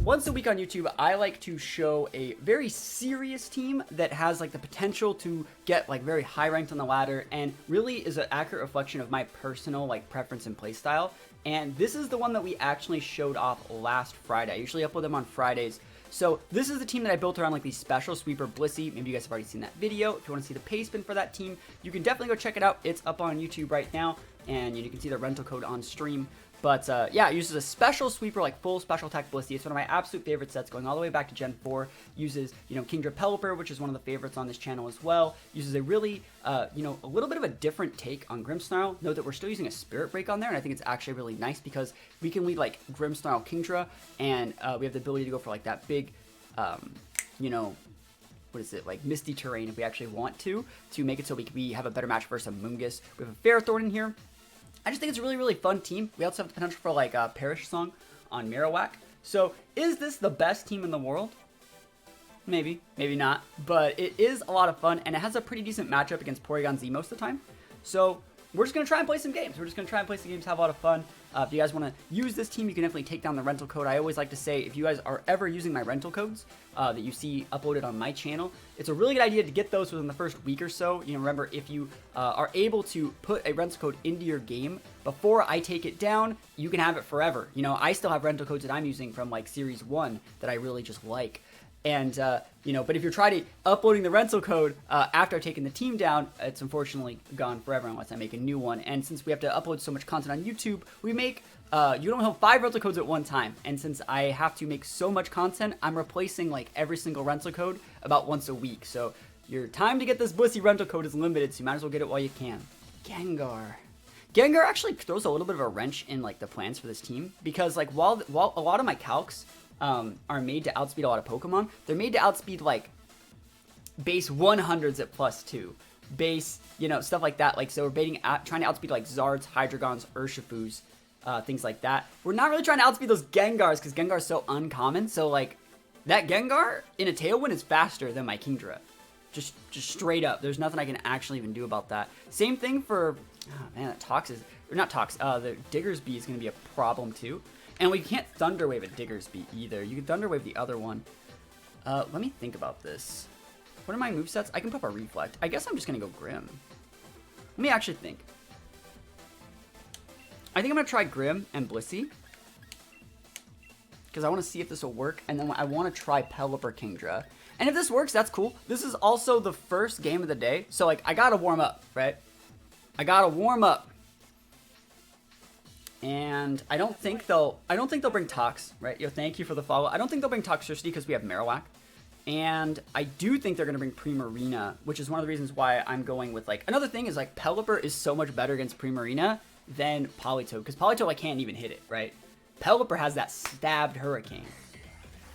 once a week on YouTube, I like to show a very serious team that has like the potential to get like very high ranked on the ladder and really is an accurate reflection of my personal like preference and play style. And this is the one that we actually showed off last Friday. I usually upload them on Fridays. So this is the team that I built around like the special sweeper Blissey. Maybe you guys have already seen that video. If you want to see the pay spin for that team, you can definitely go check it out. It's up on YouTube right now, and you can see the rental code on stream. But yeah, it uses a special sweeper, like full special attack Blissey. It's one of my absolute favorite sets, going all the way back to Gen 4. Uses, Kingdra Pelipper, which is one of the favorites on this channel as well. Uses a really, a little bit of a different take on Grimmsnarl. Note that we're still using a Spirit Break on there, and I think it's actually really nice because we can lead like Grimmsnarl Kingdra, and we have the ability to go for like that big, what is it, like misty terrain if we actually want to make it so we have a better match versus a Moongus. We have a Ferrothorn in here. I just think it's a really, really fun team. We also have the potential for like a Perish Song on Marowak. So is this the best team in the world? Maybe, maybe not. But it is a lot of fun, and it has a pretty decent matchup against Porygon Z most of the time. So we're just going to try and play some games. We're just going to try and play some games, have a lot of fun. If you guys want to use this team, you can definitely take down the rental code. I always like to say, if you guys are ever using my rental codes that you see uploaded on my channel, it's a really good idea to get those within the first week or so. Remember, if you are able to put a rental code into your game before I take it down, you can have it forever. I still have rental codes that I'm using from like Series 1 that I really just like. And, but if you're trying to uploading the rental code after I've taken the team down, it's unfortunately gone forever unless I make a new one. And since we have to upload so much content on YouTube, we make, you don't have 5 rental codes at one time. And since I have to make so much content, I'm replacing like every single rental code about once a week. So your time to get this Blissey rental code is limited, so you might as well get it while you can. Gengar. Gengar actually throws a little bit of a wrench in like the plans for this team, because like while a lot of my calcs are made to outspeed a lot of Pokemon, they're made to outspeed like base 100s at +2, base, stuff like that. Like, so we're trying to outspeed like Zards, Hydreigons, Urshifus, things like that. We're not really trying to outspeed those Gengars because Gengar is so uncommon. So like that Gengar in a Tailwind is faster than my Kingdra. Just straight up. There's nothing I can actually even do about that. Same thing for, oh man, that Tox or not Tox, the Diggersby is going to be a problem too. And we can't Thunder Wave a Diggersby either. You can Thunder Wave the other one. Let me think about this. What are my movesets? I can put up a Reflect. I guess I'm just going to go Grim. Let me actually think. I think I'm going to try Grim and Blissey, because I want to see if this will work. And then I want to try Pelipper Kingdra. And if this works, that's cool. This is also the first game of the day. So, like, I got to warm up, right? I got to warm up. And I don't think they'll bring Tox, right? Thank you for the follow. I don't think they'll bring Toxtricity because we have Marowak. And I do think they're going to bring Primarina, which is one of the reasons why I'm going with, like, another thing is, like, Pelipper is so much better against Primarina than Politoed, because Politoed, I can't even hit it, right? Pelipper has that stabbed Hurricane.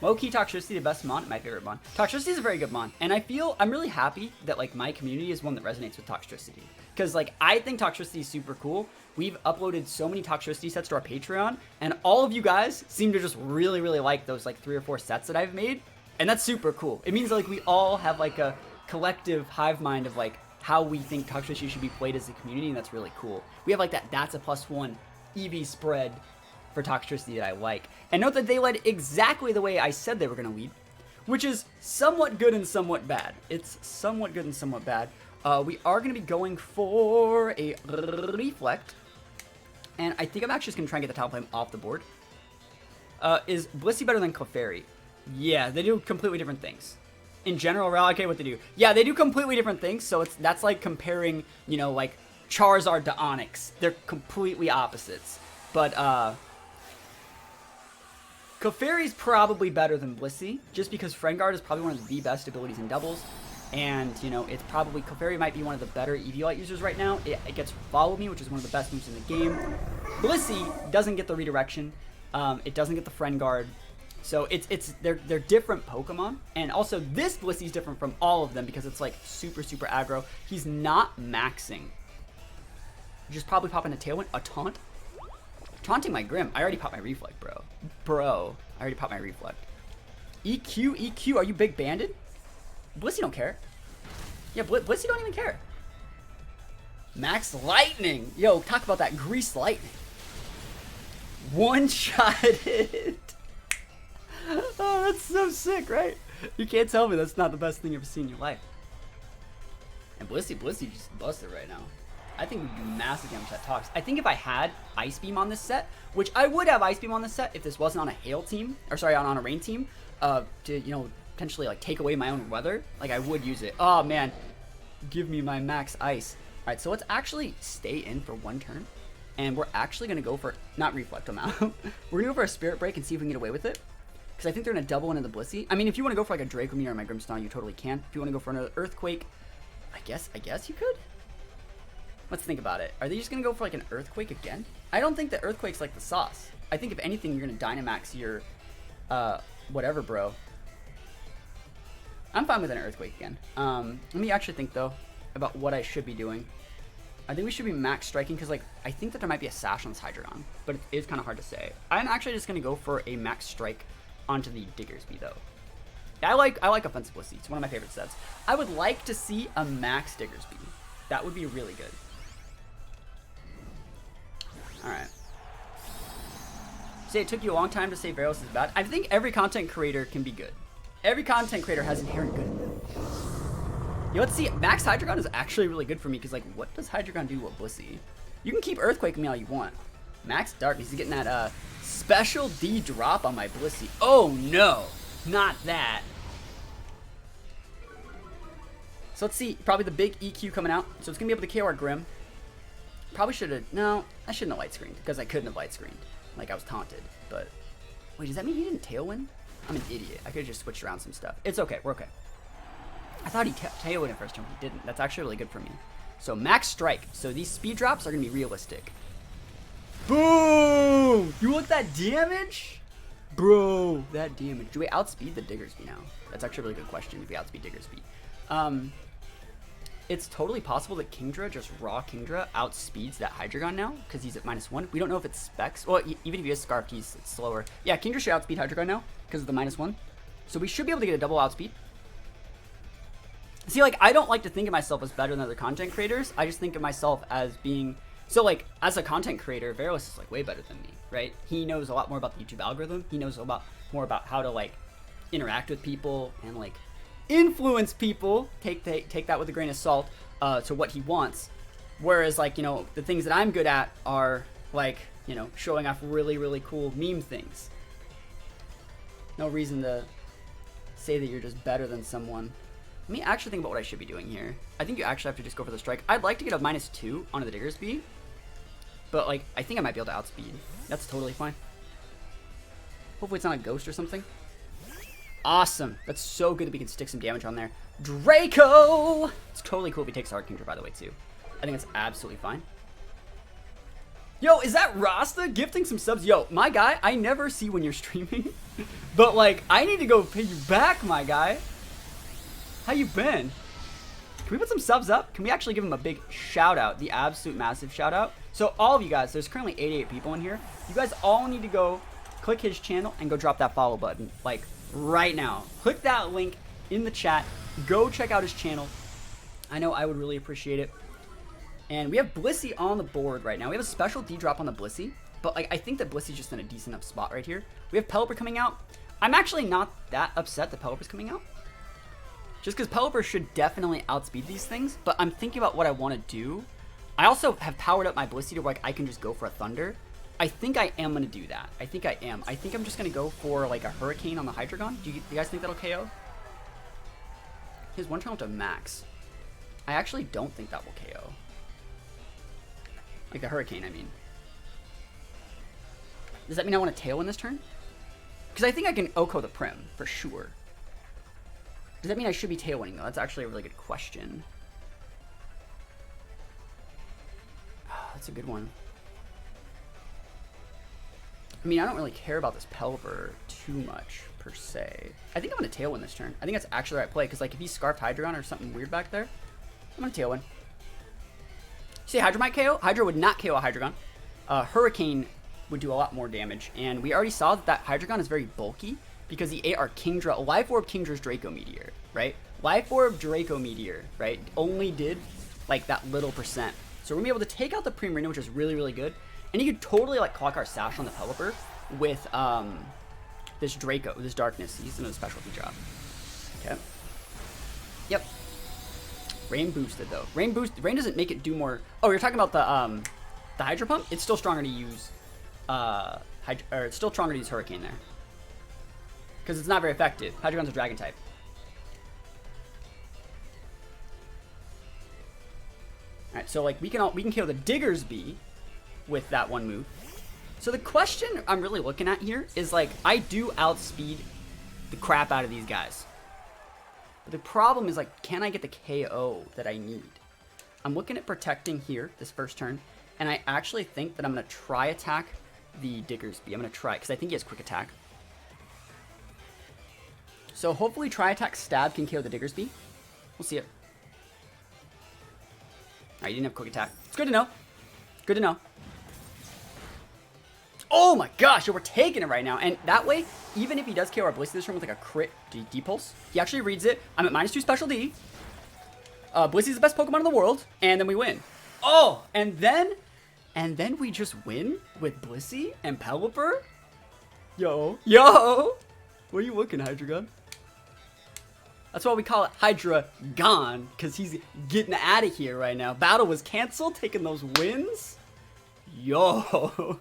Low-key Toxtricity, the best mon, my favorite mon. Toxtricity is a very good mon, and I'm really happy that, like, my community is one that resonates with Toxtricity. Because, like, I think Toxtricity is super cool. We've uploaded so many Toxtricity sets to our Patreon, and all of you guys seem to just really, really like those, like, 3 or 4 sets that I've made, and that's super cool. It means, like, we all have, like, a collective hive mind of, like, how we think Toxtricity should be played as a community, and that's really cool. We have, like, that's a +1 EV spread for Toxtricity that I like. And note that they led exactly the way I said they were going to lead, which is somewhat good and somewhat bad. It's somewhat good and somewhat bad. We are going to be going for a Reflect, and I think I'm actually just going to try and get the Talonflame off the board. Is Blissey better than Clefairy? Yeah, they do completely different things. In general, we're okay what they do. Yeah, they do completely different things, so that's like comparing, like Charizard to Onyx. They're completely opposites. But, Clefairy's probably better than Blissey, just because Frengard is probably one of the best abilities in doubles. And, it's probably, Clefairy might be one of the better EV-Light users right now. It gets Follow Me, which is one of the best moves in the game. Blissey doesn't get the redirection. It doesn't get the Frengard. So they're different Pokemon. And also, this Blissey's different from all of them because it's, like, super, super aggro. He's not maxing. Just probably popping a Tailwind, a Taunt. Taunting my Grim. I already popped my Reflect, bro. I already popped my Reflect. EQ, are you big banded? Blissey don't care. Yeah, Blissey don't even care. Max Lightning. Yo, talk about that Grease Lightning. One-shotted. Oh, that's so sick, right? You can't tell me that's not the best thing you've ever seen in your life. And Blissey just busted right now. I think we do massive damage that Tox. I think if I had Ice Beam on this set, which I would have Ice Beam on this set if this wasn't on a Hail team, or sorry, on a Rain team, to, you know, potentially like take away my own weather, like I would use it. Oh man, give me my max ice. All right, so let's actually stay in for one turn, and we're actually gonna go for, not Reflect them out. We're gonna go for a Spirit Break and see if we can get away with it. Because I think they're gonna double into the Blissey. I mean, if you wanna go for like a Draco Meteor or my Grimmsnarl, you totally can. If you wanna go for another Earthquake, I guess you could. Let's think about it. Are they just gonna go for like an Earthquake again? I don't think the Earthquake's like the sauce. I think if anything, you're gonna Dynamax your, whatever, bro. I'm fine with an Earthquake again. Let me actually think though about what I should be doing. I think we should be max striking because like I think that there might be a Sash on this Hydreigon, but it is kind of hard to say. I'm actually just gonna go for a max strike onto the Diggersby though. I like offensive Blissey. It's one of my favorite sets. I would like to see a max Diggersby. That would be really good. All right. Say it took you a long time to say Varus is bad. I think every content creator can be good. Every content creator has inherent good in them. Yo, let's see. Max Hydreigon is actually really good for me because, like, what does Hydreigon do with Blissey? You can keep Earthquake me all you want. Max Darkness, he's getting that special D drop on my Blissey. Oh no, not that. So let's see. Probably the big EQ coming out. So it's gonna be able to KO our Grim. Probably should have. No, I shouldn't have light screened because I couldn't have light screened. Like I was taunted. But wait, does that mean he didn't Tailwind? I'm an idiot. I could have just switched around some stuff. It's okay. We're okay. I thought he Tailwind at first turn. He didn't. That's actually really good for me. So max strike. So these speed drops are going to be realistic. Boom! You want that damage? Bro, that damage. Do we outspeed the Diggersby now? That's actually a really good question if we outspeed Diggersby. It's totally possible that Kingdra, just raw Kingdra, outspeeds that Hydreigon now because he's at -1. We don't know if it's specs. Well, even if he is Scarfed, it's slower. Yeah, Kingdra should outspeed Hydreigon now because of the -1. So we should be able to get a double outspeed. See, like, I don't like to think of myself as better than other content creators. I just think of myself as being... So, like, as a content creator, Varus is, like, way better than me, right? He knows a lot more about the YouTube algorithm. He knows more about how to, like, interact with people and, like, influence people. Take that with a grain of salt to what he wants. Whereas, like, you know, the things that I'm good at are, like, you know, showing off really, really cool meme things. No reason to say that you're just better than someone. Let me actually think about what I should be doing here. I think you actually have to just go for the strike. I'd like to get a -2 onto the Diggersby, but like I think I might be able to outspeed. That's totally fine. Hopefully it's not a ghost or something. Awesome. That's so good that we can stick some damage on there. Draco! It's totally cool if he takes Hard Kingdra, by the way, too. I think that's absolutely fine. Yo, is that Rasta gifting some subs? Yo, my guy, I never see when you're streaming, but like I need to go pay you back, my guy. How you been? Can we put some subs up? Can we actually give him a big shout out? The absolute massive shout out. So all of you guys, there's currently 88 people in here. You guys all need to go click his channel and go drop that follow button. Like right now. Click that link in the chat. Go check out his channel. I know I would really appreciate it. And we have Blissey on the board right now. We have a special D drop on the Blissey. But like I think that Blissey's just in a decent enough spot right here. We have Pelipper coming out. I'm actually not that upset that Pelipper's coming out. Just because Pelipper should definitely outspeed these things, but I'm thinking about what I want to do. I also have powered up my Blissey to where like, I can just go for a Thunder. I think I am going to do that. I think I am. I think I'm just going to go for like a Hurricane on the Hydreigon. Do you guys think that'll KO? His one turn up to max. I actually don't think that will KO. Like the Hurricane, I mean. Does that mean I want to Tailwind this turn? Because I think I can Oko the Prim, for sure. Does that mean I should be Tailwinding, though? That's actually a really good question. Oh, that's a good one. I mean, I don't really care about this Pelipper too much, per se. I think I'm going to Tailwind this turn. I think that's actually the right play, because like, if he's Scarfed Hydreigon or something weird back there, I'm going to Tailwind. See, Hydra might KO? Hydra would not KO a Hydreigon. Hurricane would do a lot more damage, and we already saw that that Hydreigon is very bulky, because he ate our Kingdra, Life Orb Kingdra's Draco Meteor, right? Life Orb Draco Meteor, right? Only did like that little percent. So we're gonna be able to take out the Primarina, which is really, really good. And you could totally like clock our Sash on the Pelipper with this Draco, this Darkness. He's in a specialty drop. Okay. Yep. Rain boosted though. Rain doesn't make it do more. Oh, you're talking about the Hydro Pump? It's still stronger to use it's still stronger to use Hurricane there. Because it's not very effective. Hydro Gun's a Dragon type. Alright, so like we can kill the Diggersby with that one move. So the question I'm really looking at here is like I do outspeed the crap out of these guys. But the problem is like, can I get the KO that I need? I'm looking at protecting here this first turn, and I actually think that I'm gonna try attack the Diggersby. I'm gonna try because I think he has quick attack. So hopefully try attack stab can KO the Diggersby. We'll see it. Alright, you didn't have quick attack. It's good to know. Good to know. Oh my gosh, we're taking it right now. And that way, even if he does KO our Blissey this turn with like a crit D-pulse, he actually reads it. I'm at -2 special D. Blissey's the best Pokemon in the world, and then we win. Oh, and then we just win with Blissey and Pelipper? Yo. What are you looking, Hydreigon? That's why we call it Hydreigon, because he's getting out of here right now. Battle was canceled, taking those wins. Yo.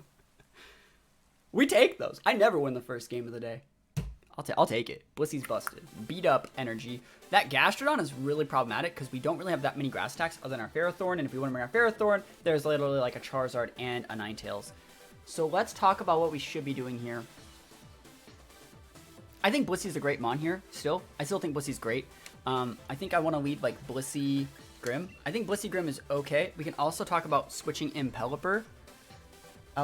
We take those. I never win the first game of the day. I'll take it. Blissey's busted. Beat up energy. That Gastrodon is really problematic because we don't really have that many grass attacks other than our Ferrothorn. And if we want to bring our Ferrothorn, there's literally like a Charizard and a Ninetales. So let's talk about what we should be doing here. I think Blissey's a great mon here still. I still think Blissey's great. I think I want to lead like Blissey Grim. I think Blissey Grim is okay. We can also talk about switching in Pelipper.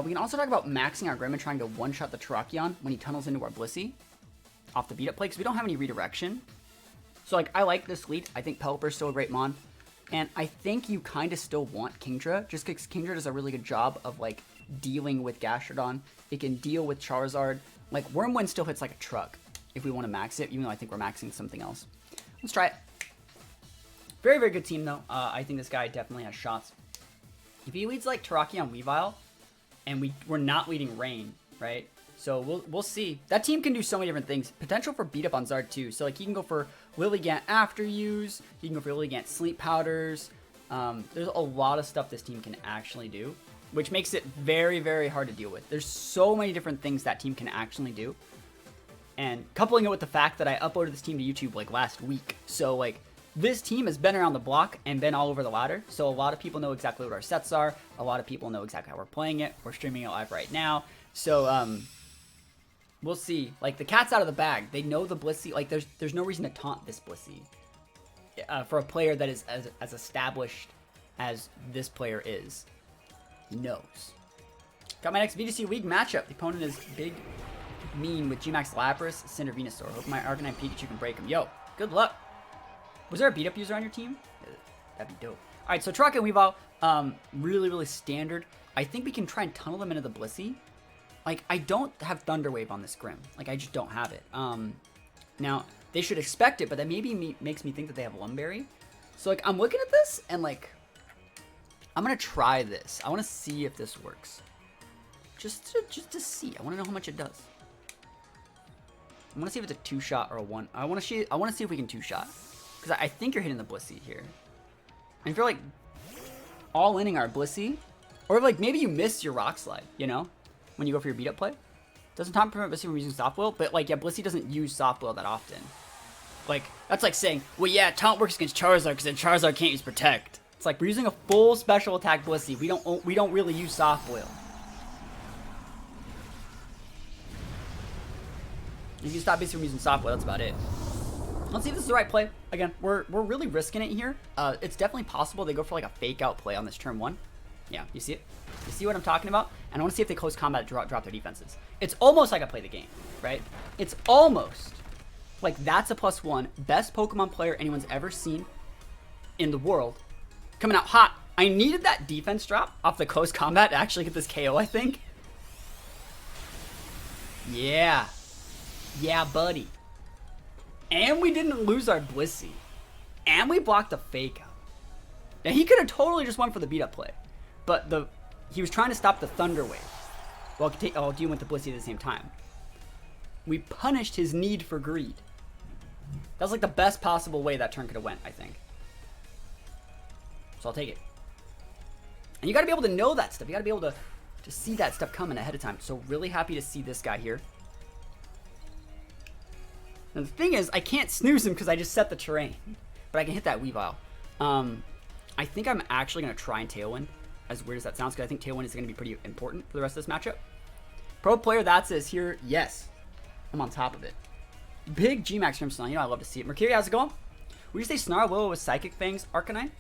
We can also talk about maxing our Grim and trying to one-shot the Terrakion when he tunnels into our Blissey off the beat-up play, because we don't have any redirection. So, like, I like this lead. I think Pelipper's still a great mon. And I think you kind of still want Kingdra, just because Kingdra does a really good job of, like, dealing with Gastrodon. It can deal with Charizard. Like, Wormwind still hits like a truck if we want to max it, even though I think we're maxing something else. Let's try it. Very, very good team, though. I think this guy definitely has shots. If he leads, like, Terrakion Weavile, and we're not leading Rain, right? So we'll see. That team can do so many different things. Potential for beat up on Zard too. So like he can go for Lilligant after use. He can go for Lilligant sleep powders. There's a lot of stuff this team can actually do, which makes it very, very hard to deal with. There's so many different things that team can actually do. And coupling it with the fact that I uploaded this team to YouTube like last week. So like this team has been around the block and been all over the ladder. So a lot of people know exactly what our sets are. A lot of people know exactly how we're playing it. We're streaming it live right now. So we'll see. Like the cat's out of the bag. They know the Blissey. Like there's no reason to taunt this Blissey for a player that is as established as this player is. He knows. Got my next VGC League matchup. The opponent is Big Mean with Gmax Lapras, Cinder Venusaur. Hope my Arcanine Pikachu can break him. Yo, good luck. Was there a beat-up user on your team? That'd be dope. All right, so Terrakion Weavile, really, really standard. I think we can try and tunnel them into the Blissey. Like, I don't have Thunder Wave on this Grim. Like, I just don't have it. Now, they should expect it, but that maybe makes me think that they have Lumberry. So, like, I'm looking at this, and, like, I'm going to try this. I want to see if this works. Just to see. I want to know how much it does. I want to see if it's a 2-shot or a 1. I want to see if we can 2-shot. Because I think you're hitting the Blissey here. And if you're, like, all-inning our Blissey, or, like, maybe you miss your Rock Slide, you know? When you go for your beat-up play. Doesn't taunt prevent Blissey from using Soft Will, but, like, yeah, Blissey doesn't use Soft Will that often. Like, that's like saying, well, yeah, Taunt works against Charizard because then Charizard can't use Protect. It's like, we're using a full special attack Blissey. We don't really use Soft Will. If you stop Blissey from using Soft Will, that's about it. Let's see if this is the right play. Again, we're really risking it here. It's definitely possible they go for like a fake out play on this turn 1. Yeah, you see it? You see what I'm talking about? And I want to see if they close combat drop their defenses. It's almost like I play the game, right? It's almost like that's a +1. Best Pokemon player anyone's ever seen in the world. Coming out hot. I needed that defense drop off the close combat to actually get this KO, I think. Yeah. Yeah, buddy. And we didn't lose our Blissey. And we blocked a fake out. Now, he could have totally just went for the beat-up play. But he was trying to stop the Thunder Wave while dealing with the Blissey at the same time. We punished his need for greed. That was like the best possible way that turn could have went, I think. So I'll take it. And you got to be able to know that stuff. You got to be able to see that stuff coming ahead of time. So really happy to see this guy here. And the thing is, I can't snooze him because I just set the terrain. But I can hit that Weavile. I think I'm actually going to try and Tailwind. As weird as that sounds, because I think Tailwind is going to be pretty important for the rest of this matchup. Pro player that's is here. Yes. I'm on top of it. Big Gmax from Snarl. You know I love to see it. Mercury, how's it going? Would you say Snarl Willow with Psychic Fangs Arcanine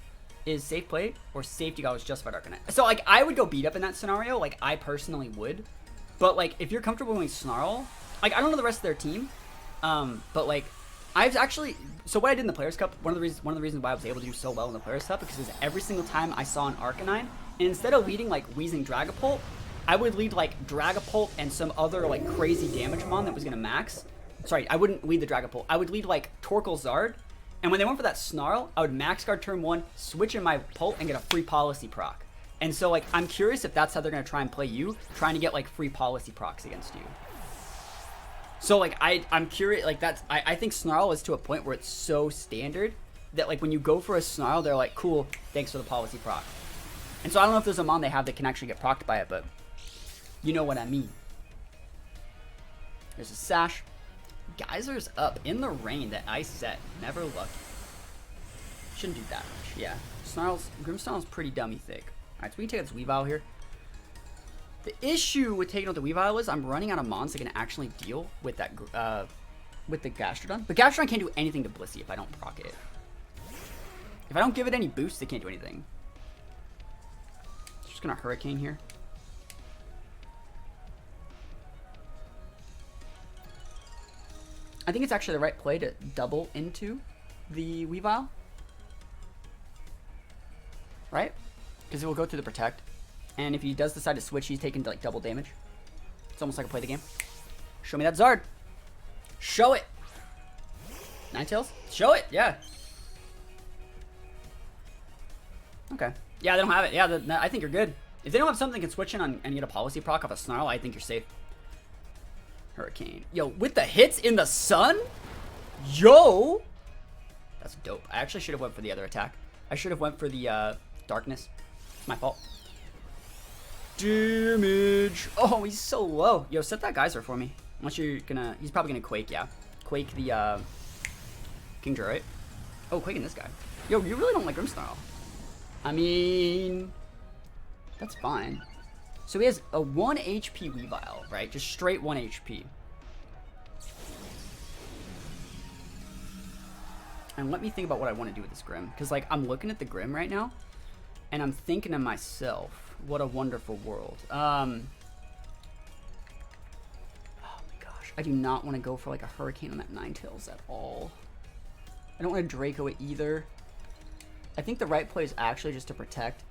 is safe play, or safety God was justified Arcanine? So, like, I would go beat up in that scenario. Like, I personally would. But, like, if you're comfortable going Snarl, like, I don't know the rest of their team. But, like, I've actually... So, what I did in the Players' Cup, one of the reasons why I was able to do so well in the Players' Cup, because every single time I saw an Arcanine, and instead of leading, like, Wheezing Dragapult, I would lead, like, Dragapult and some other, like, crazy damage mon that was going to max. Sorry, I wouldn't lead the Dragapult. I would lead, like, Torkoal Zard. And when they went for that Snarl, I would max guard turn 1, switch in my Pult, and get a free policy proc. And so, like, I'm curious if that's how they're going to try and play you, trying to get, like, free policy procs against you. So, like, I'm curious, like, that's... I think Snarl is to a point where it's so standard that, like, when you go for a Snarl, they're like, cool, thanks for the policy proc. And so I don't know if there's a mon they have that can actually get procced by it, but you know what I mean. There's a Sash. Geyser's up in the rain that I set. Never lucky. Shouldn't do that much. Yeah. Grimmsnarl's pretty dummy thick. Alright, so we can take this Weavile here. The issue with taking out the Weavile is I'm running out of mons that can actually deal with that with the Gastrodon. But Gastrodon can't do anything to Blissey if I don't proc it. If I don't give it any boosts, it can't do anything. Just gonna Hurricane here. I think it's actually the right play to double into the Weavile. Right? Because it will go through the Protect. And if he does decide to switch, he's taking like double damage. It's almost like a play the game. Show me that Zard. Show it. Ninetales? Show it. Yeah. Okay. Yeah, they don't have it. Yeah, I think you're good. If they don't have something that can switch in on and get a policy proc off a Snarl, I think you're safe. Hurricane. Yo, with the hits in the sun? Yo! That's dope. I actually should have went for the other attack. I should have went for the darkness. It's my fault. Damage. Oh, he's so low. Yo, set that Geyser for me. Unless you're gonna... He's probably gonna Quake, yeah. Quake the Kingdra, right? Oh, Quaking this guy. Yo, you really don't like Grimmsnarl. I mean... That's fine. So he has a 1 HP Weavile, right? Just straight 1 HP. And let me think about what I want to do with this Grim. Because, like, I'm looking at the Grim right now. And I'm thinking to myself, what a wonderful world. Oh my gosh. I do not want to go for, like, a Hurricane on that Ninetales at all. I don't want to Draco it either. I think the right play is actually just to Protect.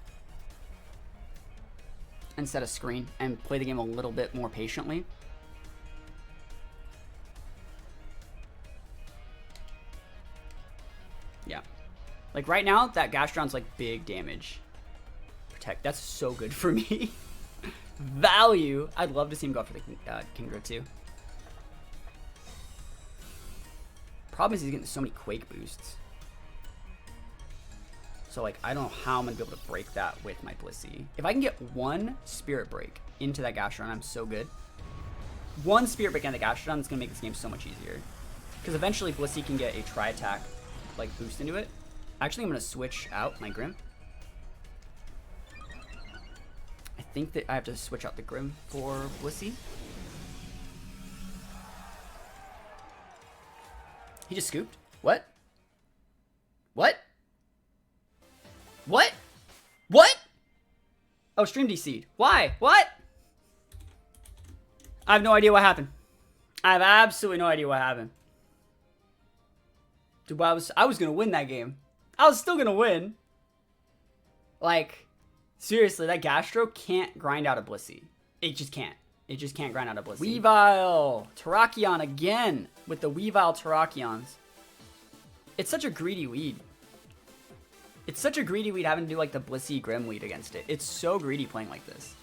And set a screen and play the game a little bit more patiently. Yeah. Like right now, that Gastrodon's like big damage. Protect. That's so good for me. Value. I'd love to see him go for the Kingdra too. Problem is he's getting so many Quake boosts. So, like, I don't know how I'm going to be able to break that with my Blissey. If I can get one Spirit Break into that Gastrodon, I'm so good. One Spirit Break into the Gastrodon is going to make this game so much easier. Because eventually Blissey can get a Tri-Attack, like, boost into it. Actually, I'm going to switch out my Grim. I think that I have to switch out the Grim for Blissey. He just scooped? What? What? What? What? Oh, stream DC'd. Why? What? I have no idea what happened. I have absolutely no idea what happened. Dude, I was gonna win that game. I was still gonna win. Like, seriously, that Gastro can't grind out a Blissey. It just can't. It just can't grind out a Blissey. Weavile. Terrakion again with the Weavile Terrakions. It's such a greedy weed. It's such a greedy lead having to do like the Blissey Grim lead against it. It's so greedy playing like this.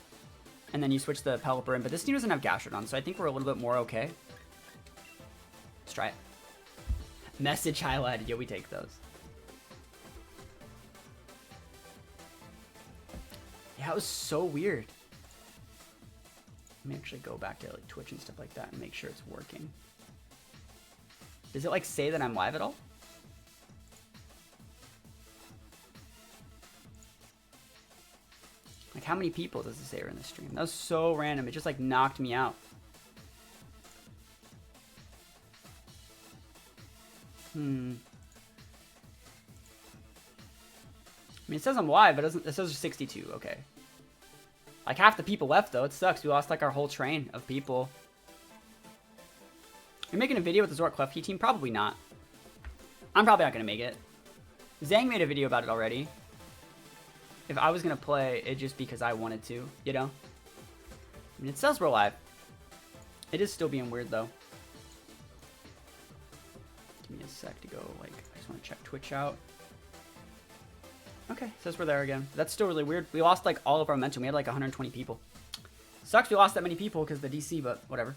And then you switch the Pelipper in, but this team doesn't have Gastrodon, so I think we're a little bit more okay. Let's try it. Message highlighted. Yeah, we take those. Yeah, it was so weird. Let me actually go back to like Twitch and stuff like that and make sure it's working. Does it like say that I'm live at all? Like how many people does it say are in the stream? That was so random. It just like knocked me out. I mean, it says I'm live, but it says there's 62. Okay. Like half the people left though. It sucks. We lost like our whole train of people. You're making a video with the Zork Klefki team? Probably not. I'm probably not gonna make it. Zhang made a video about it already. If I was gonna play, it just because I wanted to, you know? I mean, it says we're live. It is still being weird though. Give me a sec to go, like, I just want to check Twitch out. Okay, says we're there again. That's still really weird. We lost, like, all of our momentum. We had, like, 120 people. Sucks we lost that many people because of the DC, but whatever.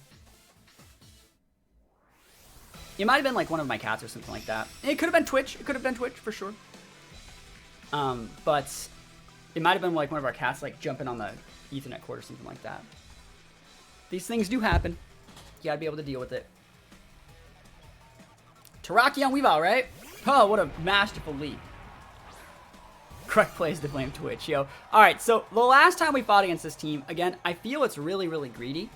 It might have been, like, one of my cats or something like that. It could have been Twitch. It could have been Twitch, for sure. But it might have been, like, one of our cats, like, jumping on the Ethernet cord or something like that. These things do happen. You gotta be able to deal with it. Taraki on Weavile, right? Oh, what a masterful leap. Correct plays to blame Twitch, yo. Alright, so the last time we fought against this team, again, I feel it's really, really greedy.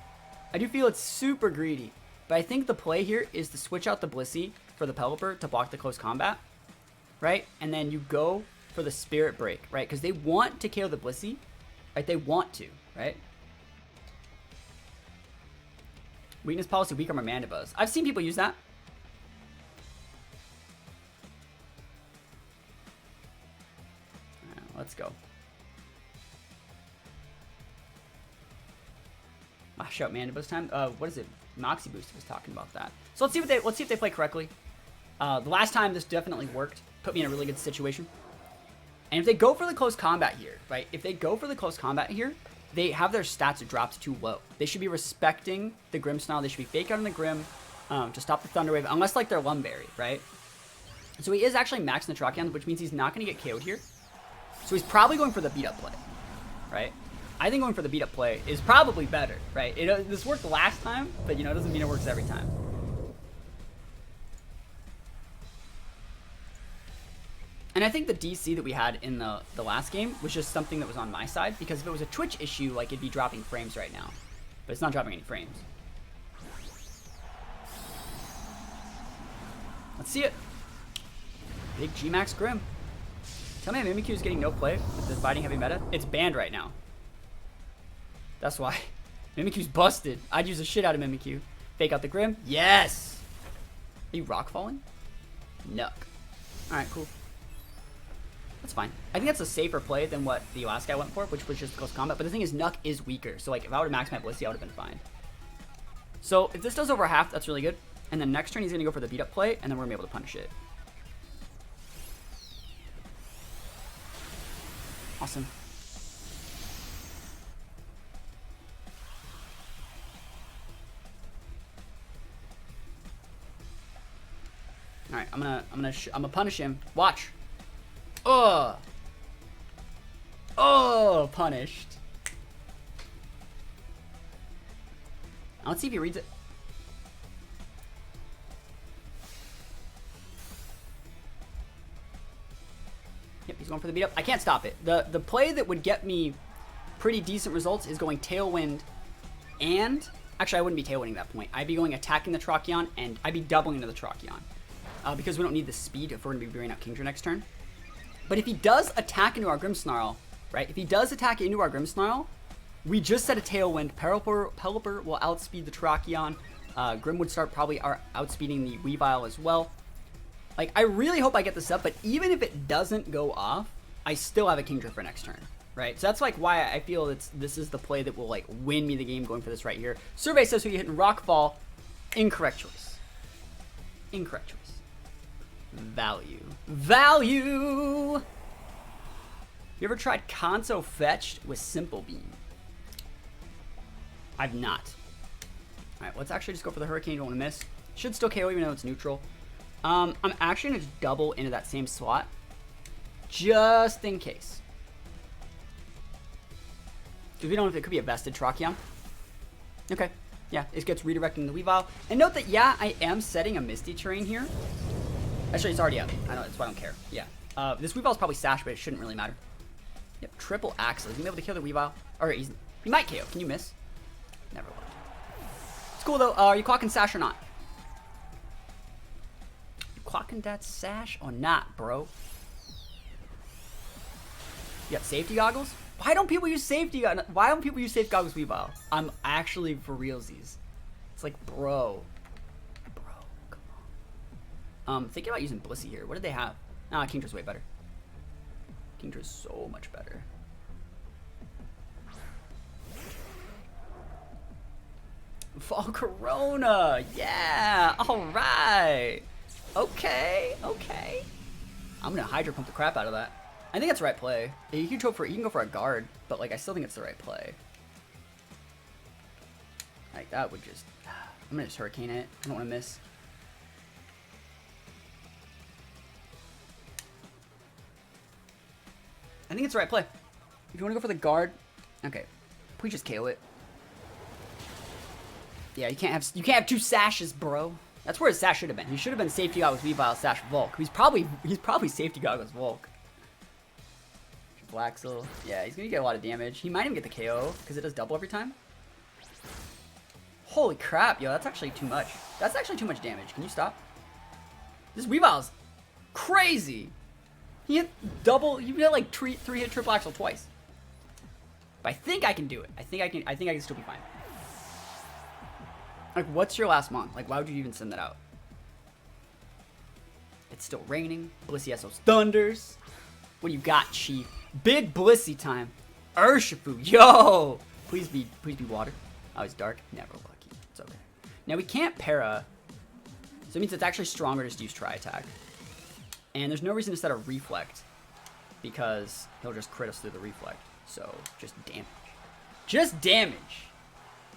I do feel it's super greedy. But I think the play here is to switch out the Blissey for the Pelipper to block the close combat. Right? And then you go for the Spirit Break, right? Because they want to KO the Blissey. Right? They want to, right? Weakness policy, weak armor Mandibuzz. I've seen people use that. Let's go. Shout Mandibuzz time. What is it? Moxie Booster was talking about that. So let's see if they play correctly. The last time this definitely worked. Put me in a really good situation. And if they go for the close combat here, right? If they go for the close combat here, they have their stats dropped too low. They should be respecting the Grim style. They should be fake out on the Grim to stop the Thunder Wave, unless like they're Lumberry, right? So he is actually maxing the Tracheon, which means he's not going to get KO'd here. So he's probably going for the beat-up play, right? I think going for the beat-up play is probably better, right? This worked last time, but, you know, it doesn't mean it works every time. And I think the DC that we had in the last game was just something that was on my side, because if it was a Twitch issue, like, it'd be dropping frames right now. But it's not dropping any frames. Let's see it. Big Gmax Grim. Tell me Mimikyu is getting no play with the fighting heavy meta. It's banned right now. That's why. Mimikyu's busted. I'd use the shit out of Mimikyu. Fake out the Grim. Yes! Are you rock falling? Nuck. Alright, cool. That's fine. I think that's a safer play than what the last guy went for, which was just close combat. But the thing is, Nuck is weaker. So, like, if I would have maxed my Blissey, I would have been fine. So, if this does over half, that's really good. And then next turn, he's going to go for the beat-up play, and then we're going to be able to punish it. Awesome. All right, I'm gonna punish him. Watch. Oh, punished. Now let's see if he reads it. Yep, he's going for the beat up. I can't stop it. The play that would get me pretty decent results is going Tailwind and... Actually, I wouldn't be Tailwinding at that point. I'd be going attacking the Tracheon, and I'd be doubling into the Tracheon. Because we don't need the speed if we're going to be bringing out Kingdra next turn. But if he does attack into our Grimmsnarl, right? If he does attack into our Grimmsnarl, we just set a Tailwind. Pelipper will outspeed the Tracheon. Grim would start probably outspeeding the Weavile as well. Like, I really hope I get this up, but even if it doesn't go off, I still have a Kingdra for next turn, right? So that's, like, why I feel this is the play that will, like, win me the game going for this right here. Survey says who you hit in Rockfall. Incorrect choice. Incorrect choice. Value. Value! You ever tried Conso Fetched with Simple Beam? I've not. Alright, let's actually just go for the Hurricane. Don't want to miss. Should still KO even though it's neutral. I'm actually going to double into that same slot. Just in case. Because we don't know if it could be a vested Terrakion. Okay. Yeah, it gets redirecting the Weavile. And note that, yeah, I am setting a Misty Terrain here. Actually, it's already up. I know, that's why I don't care. Yeah. This Weavile's probably Sash, but it shouldn't really matter. Yep, triple Axle. He's going to be able to kill the Weavile. Or he might KO. Can you miss? Never will. It's cool, though. Are you clocking Sash or not? You clocking that Sash or not, bro? You got safety goggles? Why don't people use safety goggles? Why don't people use safety goggles, Weavile? I'm actually for realsies. It's like, bro. Bro, come on. Thinking about using Blissey here. What did they have? Ah, Kingdra's way better. Kingdra's so much better. Fall Corona! Yeah! Alright! Okay, okay. I'm gonna Hydro Pump the crap out of that. I think that's the right play. You can go for a guard, but like I still think it's the right play. Like that would just, I'm gonna just Hurricane it. I don't want to miss. I think it's the right play. If you want to go for the guard, okay, please just KO it. Yeah, you can't have two Sashes, bro. That's where his Sash should have been. He should have been Safety Goggles Weavile Sash Volk. He's probably Safety Goggles Volk. Blaxel. Yeah, he's gonna get a lot of damage. He might even get the KO because it does double every time. Holy crap, yo, that's actually too much. That's actually too much damage. Can you stop? This Weavile's crazy. He hit double. He hit like three hit triple axle twice. But I think I can do it. I think I can still be fine. Like, what's your last mon? Like, why would you even send that out? It's still raining. Blissey has those thunders. What do you got, Chief? Big Blissey time. Urshifu, yo! Please be water. Oh, it's dark. Never lucky. It's okay. Now we can't para, so it means it's actually stronger just to use Tri Attack. And there's no reason to set a Reflect because he'll just crit us through the Reflect. So just damage. Just damage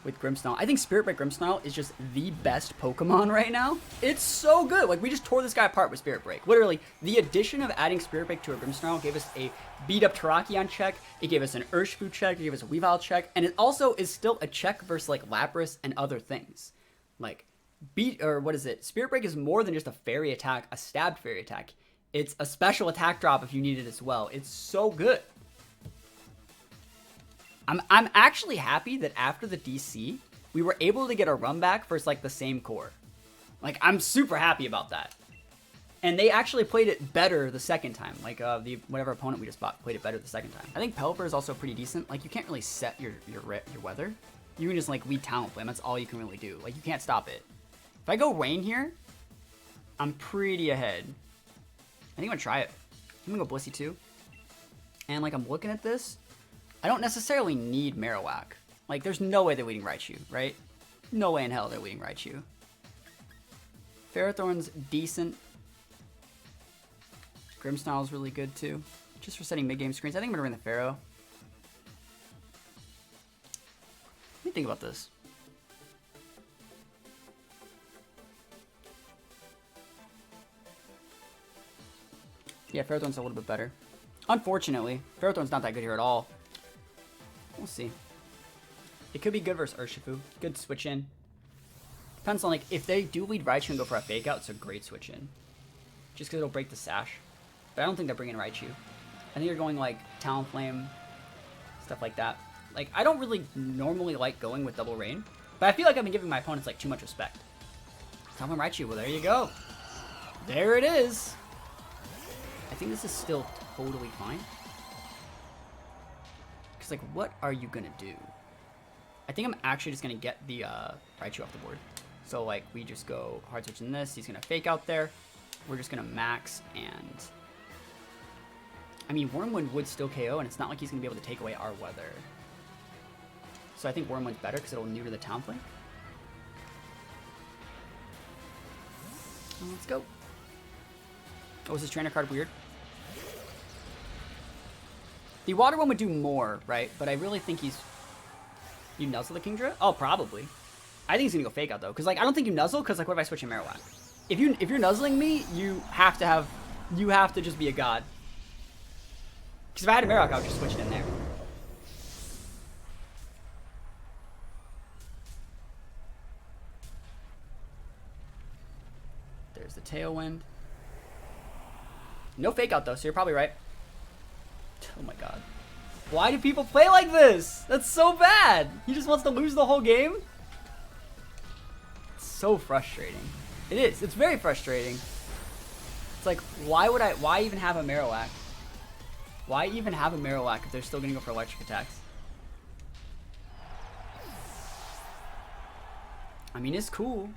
with Grimmsnarl. I think Spirit Break Grimmsnarl is just the best Pokemon right now. It's so good. Like, we just tore this guy apart with Spirit Break. Literally, the addition of adding Spirit Break to a Grimmsnarl gave us a beat-up Terrakion check. It gave us an Urshifu check. It gave us a Weavile check. And it also is still a check versus, like, Lapras and other things. Like, Spirit Break is more than just a fairy attack, a stabbed fairy attack. It's a special attack drop if you need it as well. It's so good. I'm actually happy that after the DC, we were able to get a run back versus like the same core. Like, I'm super happy about that. And they actually played it better the second time. Like, whatever opponent we just fought played it better the second time. I think Pelipper is also pretty decent. Like, you can't really set your weather. You can just like lead Talent Flame. That's all you can really do. Like, you can't stop it. If I go Rain here, I'm pretty ahead. I think I'm gonna try it. I'm gonna go Blissey too. And like, I'm looking at this. I don't necessarily need Marowak. Like, there's no way they're leading Raichu, right? No way in hell they're leading Raichu. Ferrothorn's decent. Grimmsnarl's really good too. Just for setting mid-game screens. I think I'm gonna run the Pharaoh. Let me think about this. Yeah, Ferrothorn's a little bit better. Unfortunately, Ferrothorn's not that good here at all. We'll see. It could be good versus Urshifu. Good switch in. Depends on, like, if they do lead Raichu and go for a fake out, it's a great switch in. Just because it'll break the Sash. But I don't think they're bringing Raichu. I think they're going, like, Talonflame, stuff like that. Like, I don't really normally like going with Double Rain, but I feel like I've been giving my opponents, like, too much respect. Talonflame Raichu, well, there you go. There it is. I think this is still totally fine. Because, like, what are you going to do? I think I'm actually just going to get the Raichu off the board. So, like, we just go hard switching this. He's going to fake out there. We're just going to max and... I mean, Wormwood would still KO, and it's not like he's going to be able to take away our weather. So I think Wormwood's better because it'll neuter the Talonflame. Let's go. Oh, is this trainer card weird? The water one would do more, right? But I really think he's... You nuzzle the Kingdra? Oh, probably. I think he's gonna go fake out though, because like I don't think you nuzzle, because like what if I switch in Marowak? If you're nuzzling me, you have to just be a god. Because if I had a Marowak, I would just switch it in there. There's the Tailwind. No fake out though, so you're probably right. Oh my god. Why do people play like this? That's so bad. He just wants to lose the whole game. It's so frustrating. It is. It's very frustrating. It's like, why even have a Marowak? Why even have a Marowak if they're still gonna go for electric attacks? I mean, it's cool.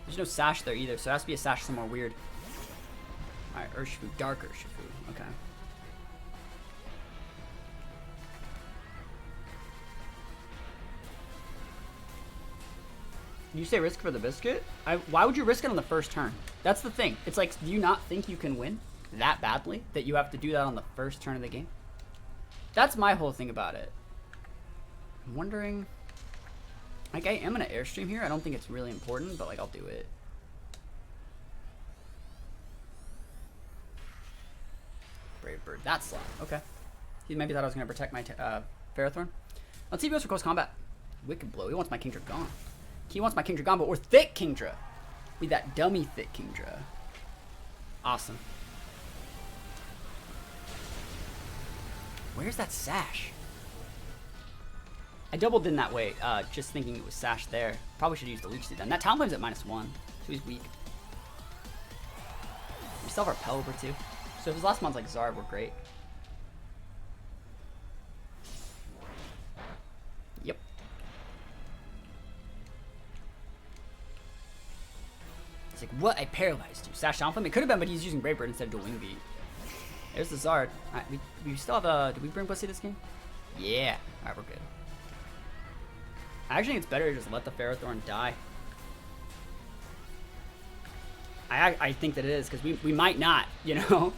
There's no sash there either, so it has to be a sash somewhere weird. Alright, Urshifu, Dark Urshifu. Okay. You say risk for the biscuit? Why would you risk it on the first turn? That's the thing. It's like, do you not think you can win that badly that you have to do that on the first turn of the game? That's my whole thing about it. I'm wondering... Like, I am gonna Airstream here. I don't think it's really important, but like, I'll do it. Brave Bird. That slot. Okay. He maybe thought I was gonna protect my Ferrothorn. Let's see if he goes for close combat. Wicked Blow. He wants my Kingdra gone. He wants my Kingdra gone, but we're thick Kingdra. With that dummy thick Kingdra. Awesome. Where's that sash? I doubled in that way, just thinking it was sash there. Probably should use the Leech Seed then. That Talonflame's at -1, so he's weak. We still have our Pelipper too. So if his last mon's like Zard, we're great. Yep. It's like, what? I paralyzed you. Sash Talonflame? It could have been, but he's using Brave Bird instead of Dual Wing Beat. There's the Zard. Alright, we still have did we bring Blissey this game? Yeah. Alright, we're good. I actually think it's better to just let the Ferrothorn die. I think that it is, because we might not, you know?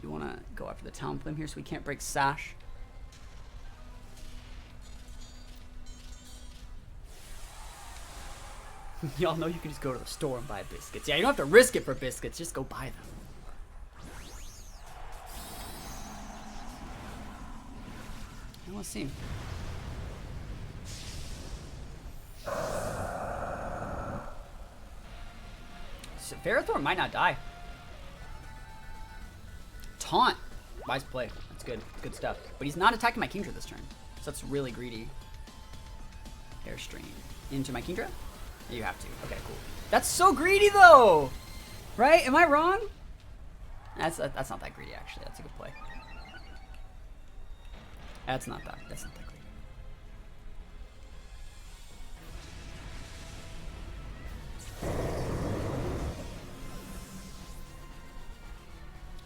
You want to go after the Talonflame here so we can't break Sash. Y'all know you can just go to the store and buy biscuits. Yeah, you don't have to risk it for biscuits, just go buy them. Let's see. So Ferrothorn might not die. Taunt. Wise play. That's good. Good stuff. But he's not attacking my Kingdra this turn. So that's really greedy. Airstream. Into my Kingdra? Yeah, you have to. Okay, cool. That's so greedy though! Right? Am I wrong? That's not that greedy actually. That's a good play. That's not that greedy.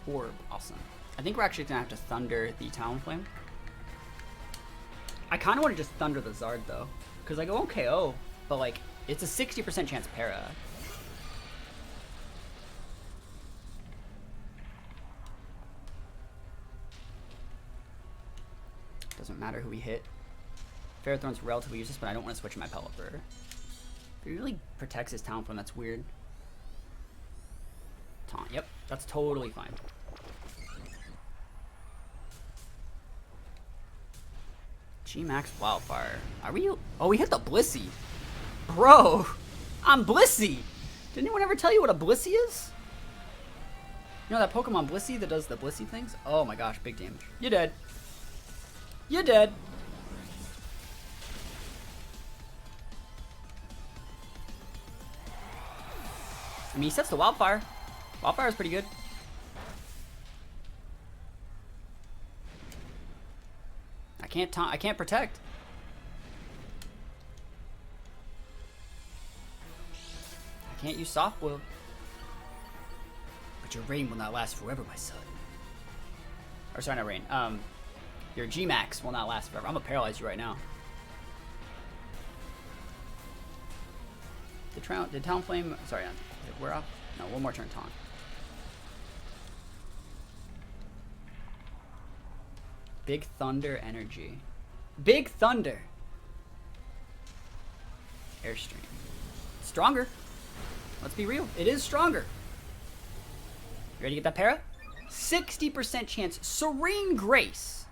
Orb, awesome. I think we're actually gonna have to Thunder the Talonflame. I kind of want to just Thunder the Zard though, because like it won't KO, but like it's a 60% chance para. Doesn't matter who we hit. Ferrothorn's relatively useless, but I don't want to switch my Pelipper. If he really protects his Talonflame, that's weird. Taunt, yep, that's totally fine. Gmax Wildfire. Are we? Oh, we hit the Blissey. Bro, I'm Blissey. Did anyone ever tell you what a Blissey is? You know that Pokemon Blissey that does the Blissey things? Oh my gosh, big damage. You're dead. You're dead. I mean, he sets the Wildfire. Wildfire is pretty good. I can't protect. I can't use Soft Boiled. But your reign will not last forever, my son. Or sorry, not reign. Your Gmax will not last forever. I'm gonna paralyze you right now. Did Talonflame? Sorry, we're off. No, one more turn taunt. Big Thunder energy. Big Thunder. Airstream. Stronger. Let's be real. It is stronger. You ready to get that para? 60% chance. Serene Grace.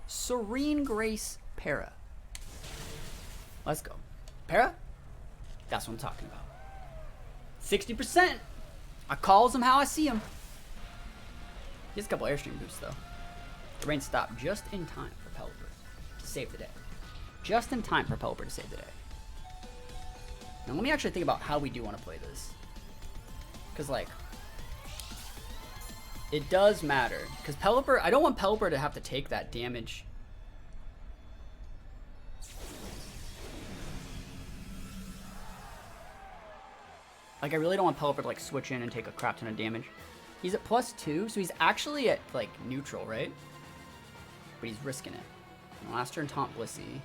Serene Grace para. Let's go. Para? That's what I'm talking about. 60%. I calls him how I see him. He has a couple Airstream boosts, though. The rain stopped just in time for Pelipper to save the day. Just in time for Pelipper to save the day. Now, let me actually think about how we do want to play this. Because, like, it does matter. Because Pelipper, I don't want Pelipper to have to take that damage. Like, I really don't want Pelipper to, like, switch in and take a crap ton of damage. He's at +2, so he's actually at, like, neutral, right? But he's risking it. And last turn, Taunt Blissey.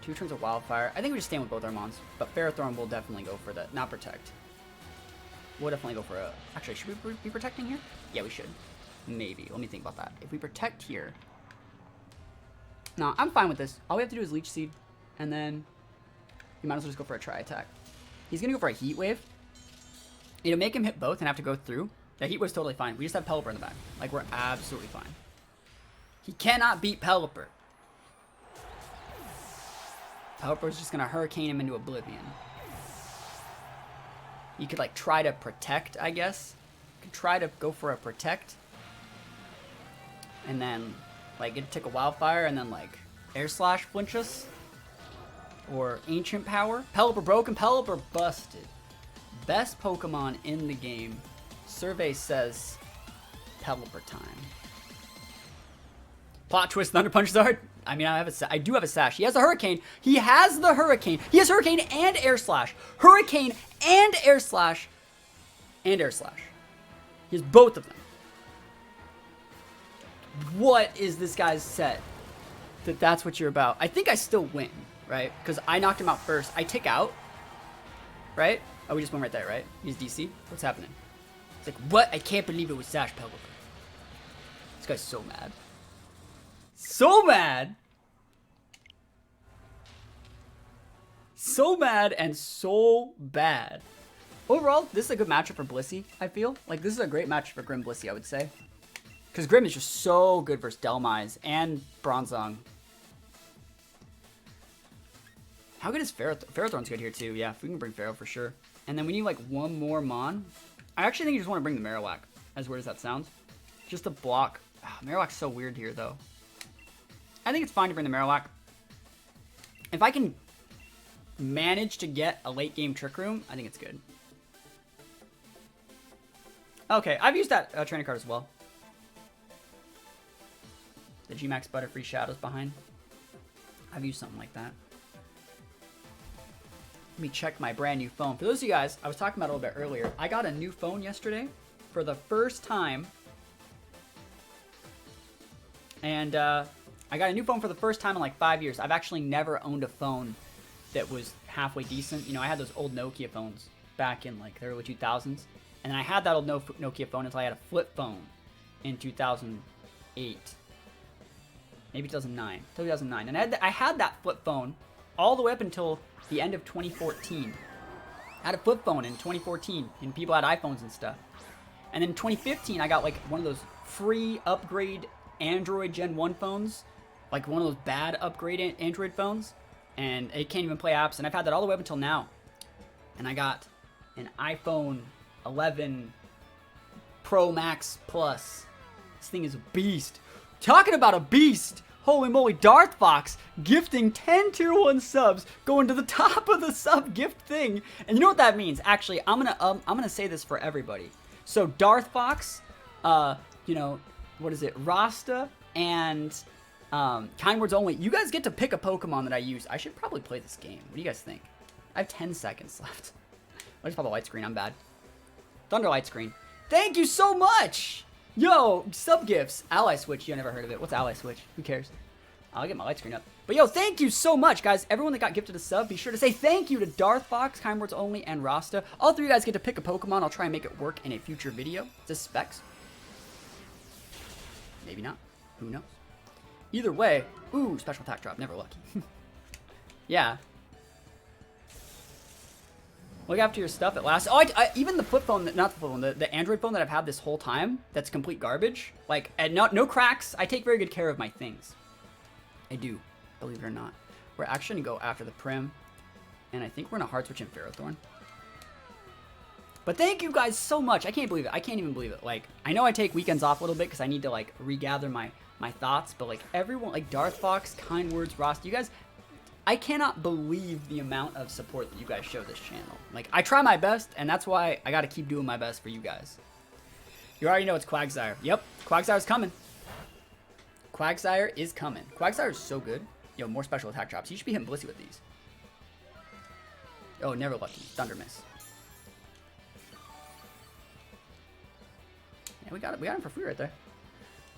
2 turns of Wildfire. I think we just stand with both our mons. But Ferrothorn will definitely go for the... Not Protect. We'll definitely go for a... Actually, should we be protecting here? Yeah, we should. Maybe. Let me think about that. If we protect here... No, I'm fine with this. All we have to do is Leech Seed. And then... You might as well just go for a Tri-Attack. He's going to go for a Heat Wave. It'll make him hit both and have to go through. Yeah, Heat Wave's totally fine. We just have Pelipper in the back. Like, we're absolutely fine. He cannot beat Pelipper. Pelipper's just going to Hurricane him into oblivion. You could, like, try to protect, I guess. You could try to go for a protect. And then, like, get to take a Wildfire and then, like, Air Slash flinch us. Or Ancient Power. Pelipper broken, Pelipper busted. Best Pokemon in the game. Survey says Pelipper time. Plot twist, Thunder Punch Zard. I mean, I do have a Sash. He has a Hurricane. He has the Hurricane. He has Hurricane and Air Slash. Hurricane and Air Slash. And Air Slash. He has both of them. What is this guy's set? That's what you're about. I think I still win, right? Because I knocked him out first. I tick out, right? Oh, we just went right there, right? He's DC. What's happening? It's like, what? I can't believe it was Sash Pelipper. This guy's so mad. So mad. So mad and so bad. Overall, this is a good matchup for Blissey, I feel. Like, this is a great matchup for Grim Blissey, I would say. Because Grim is just so good versus Delmise and Bronzong. How good is Ferrothorn? Ferrothorn's good here, too. Yeah, if we can bring Ferro for sure. And then we need, like, one more Mon. I actually think you just want to bring the Marowak, as weird as that sounds. Just to block. Oh, Marowak's so weird here, though. I think it's fine to bring the Marowak. If I can manage to get a late game Trick Room, I think it's good. Okay, I've used that trainer card as well. The Gmax Butterfree Shadows behind. I've used something like that. Let me check my brand new phone. For those of you guys, I was talking about it a little bit earlier. I got a new phone yesterday for the first time. And I got a new phone for the first time in like 5 years. I've actually never owned a phone that was halfway decent. You know, I had those old Nokia phones back in like the early 2000s. And then I had that old Nokia phone until I had a flip phone in 2008. Maybe 2009. 2009. And I had that flip phone all the way up until the end of 2014. I had a flip phone in 2014, and people had iPhones and stuff. And then in 2015, I got like one of those free upgrade Android Gen 1 phones. Like one of those bad upgrade Android phones. And it can't even play apps. And I've had that all the way up until now. And I got an iPhone 11 Pro Max Plus. This thing is a beast. Talking about a beast. Holy moly, Darth Fox gifting 10 tier 1 subs, going to the top of the sub gift thing. And you know what that means? Actually, I'm gonna say this for everybody. So Darth Fox, you know, what is it? Rasta and Kind Words Only. You guys get to pick a Pokemon that I use. I should probably play this game. What do you guys think? I have 10 seconds left. I just pop a light screen. I'm bad. Thunder light screen. Thank you so much. Yo, sub gifts. Ally Switch. You never heard of it. What's Ally Switch? Who cares? I'll get my light screen up. But yo, thank you so much, guys. Everyone that got gifted a sub, be sure to say thank you to Darth Fox, Kind Words Only, and Rasta. All three of you guys get to pick a Pokemon. I'll try and make it work in a future video. Is this Specs? Maybe not. Who knows? Either way, ooh, special attack drop, never lucky. Yeah. Look after your stuff at last. Oh, even the flip phone, not the flip phone, the Android phone that I've had this whole time, that's complete garbage. Like, and no cracks. I take very good care of my things. I do, believe it or not. We're actually gonna go after the Prim, and I think we're gonna hard switch in Ferrothorn. But thank you guys so much. I can't believe it. I can't even believe it. Like, I know I take weekends off a little bit because I need to like regather my thoughts, but like everyone, like Darth Fox, Kind Words, Ross, you guys, I cannot believe the amount of support that you guys show this channel. Like, I try my best, and that's why I gotta keep doing my best for you guys. You already know it's Quagsire. Yep, Quagsire's coming. Quagsire is coming. Quagsire is so good. Yo, more special attack drops. You should be hitting Blissey with these. Oh, never lucky. Thunder miss. Yeah, we got him for free right there.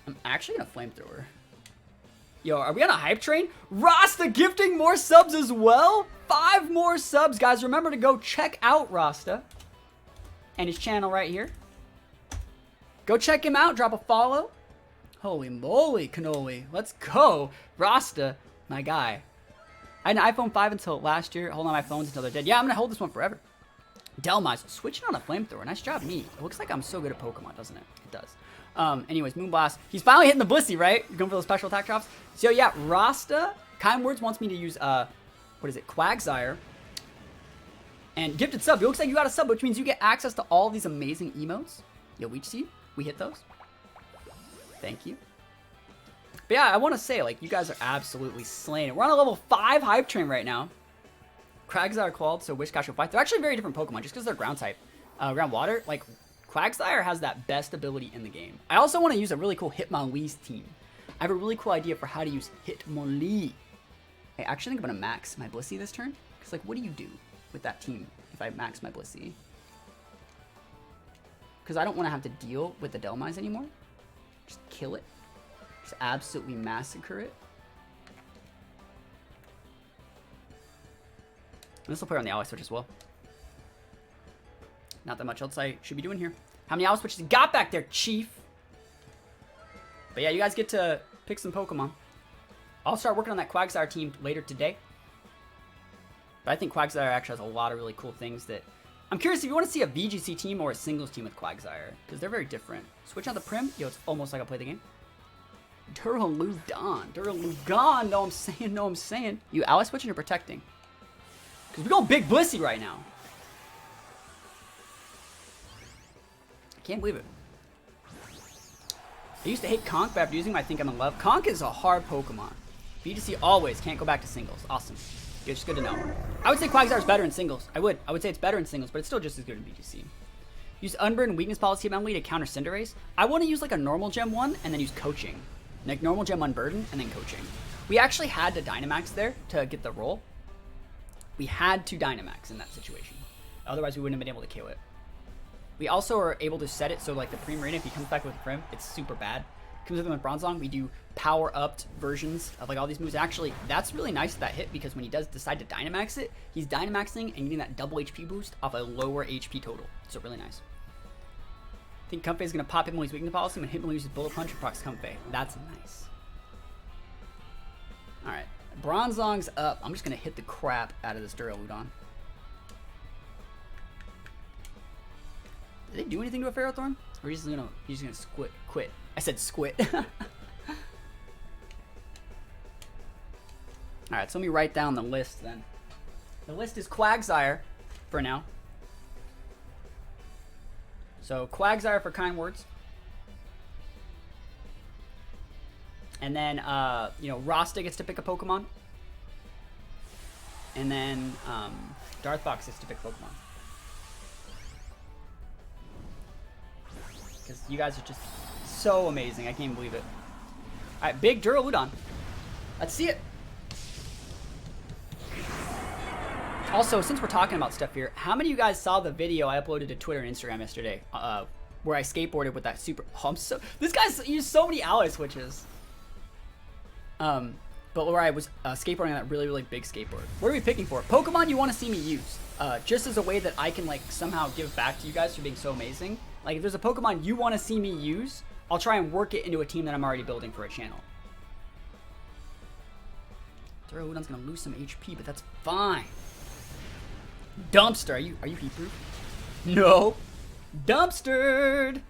I'm actually gonna flamethrower. Yo, are we on a hype train? Rasta gifting more subs as well? 5 more subs, guys. Remember to go check out Rasta and his channel right here. Go check him out. Drop a follow. Holy moly, cannoli. Let's go. Rasta, my guy. I had an iPhone 5 until last year. Hold on my phones until they're dead. Yeah, I'm going to hold this one forever. Delmise, switching on a flamethrower. Nice job, me. It looks like I'm so good at Pokemon, doesn't it? It does. Anyways, Moonblast. He's finally hitting the Blissey, right? You're going for those special attack drops. So, yeah, Rasta, Kind Words wants me to use, what is it, Quagsire. And Gifted Sub. It looks like you got a sub, which means you get access to all these amazing emotes. Yo, Leech Seed, we hit those. Thank you. But yeah, I want to say, like, you guys are absolutely slaying it. We're on a level 5 hype train right now. Quagsire Qualled, so Wishcash will fight. They're actually very different Pokemon, just because they're ground type. Ground water, like, Quagsire has that best ability in the game. I also want to use a really cool Hitmonlee's team. I have a really cool idea for how to use Hitmonlee. I actually think I'm going to max my Blissey this turn. Because, like, what do you do with that team if I max my Blissey? Because I don't want to have to deal with the Delmise anymore. Just kill it. Just absolutely massacre it. And this will play on the Ally Switch as well. Not that much else I should be doing here. How many Ally Switches you got back there, Chief? But yeah, you guys get to pick some Pokemon. I'll start working on that Quagsire team later today. But I think Quagsire actually has a lot of really cool things that... I'm curious if you want to see a VGC team or a singles team with Quagsire. Because they're very different. Switch out the Prim. Yo, it's almost like I play the game. Duraludon. Duraludon. No, I'm saying. No, I'm saying. You Ally Switching or protecting? Because we're going big Blissey right now. I can't believe it. I used to hate Conk, but after using him, I think I'm in love. Conk is a hard Pokemon. VGC always can't go back to singles. Awesome. It's just good to know. I would say Quagsire is better in singles. I would say it's better in singles, but it's still just as good in VGC. Use Unburden Weakness Policy Emily to counter Cinderace. I want to use like a normal gem one and then use Coaching. Like normal gem Unburden and then Coaching. We actually had to Dynamax there to get the roll. We had to Dynamax in that situation. Otherwise, we wouldn't have been able to KO it. We also are able to set it so like the Primarina, if he comes back with a Prim, it's super bad. Comes with him with Bronzong, we do power-upped versions of like all these moves. Actually, that's really nice that hit because when he does decide to Dynamax it, he's Dynamaxing and getting that double HP boost off a lower HP total. So really nice. I think Comfey is going to pop Hitmonlee's weakness policy when Hitmonlee uses Bullet Punch and procs Comfey. That's nice. Alright, Bronzong's up. I'm just going to hit the crap out of this Duraludon. Did they do anything to a Ferrothorn? Or he's just gonna quit. I said squit. Alright, so let me write down the list then. The list is Quagsire for now. So Quagsire for Kind Words. And then you know, Rasta gets to pick a Pokemon. And then Darth Fox gets to pick a Pokemon. Because you guys are just so amazing. I can't even believe it. Alright, big Duraludon. Let's see it. Also, since we're talking about stuff here, how many of you guys saw the video I uploaded to Twitter and Instagram yesterday where I skateboarded with that super... Oh, this guy's used so many ally switches. But where I was skateboarding on that really, really big skateboard. What are we picking for? Pokemon you want to see me use. Just as a way that I can like somehow give back to you guys for being so amazing. Like if there's a Pokemon you want to see me use, I'll try and work it into a team that I'm already building for a channel. Zero Udon's gonna lose some HP, but that's fine. Dumpster, are you heat proof? No. Dumpstered.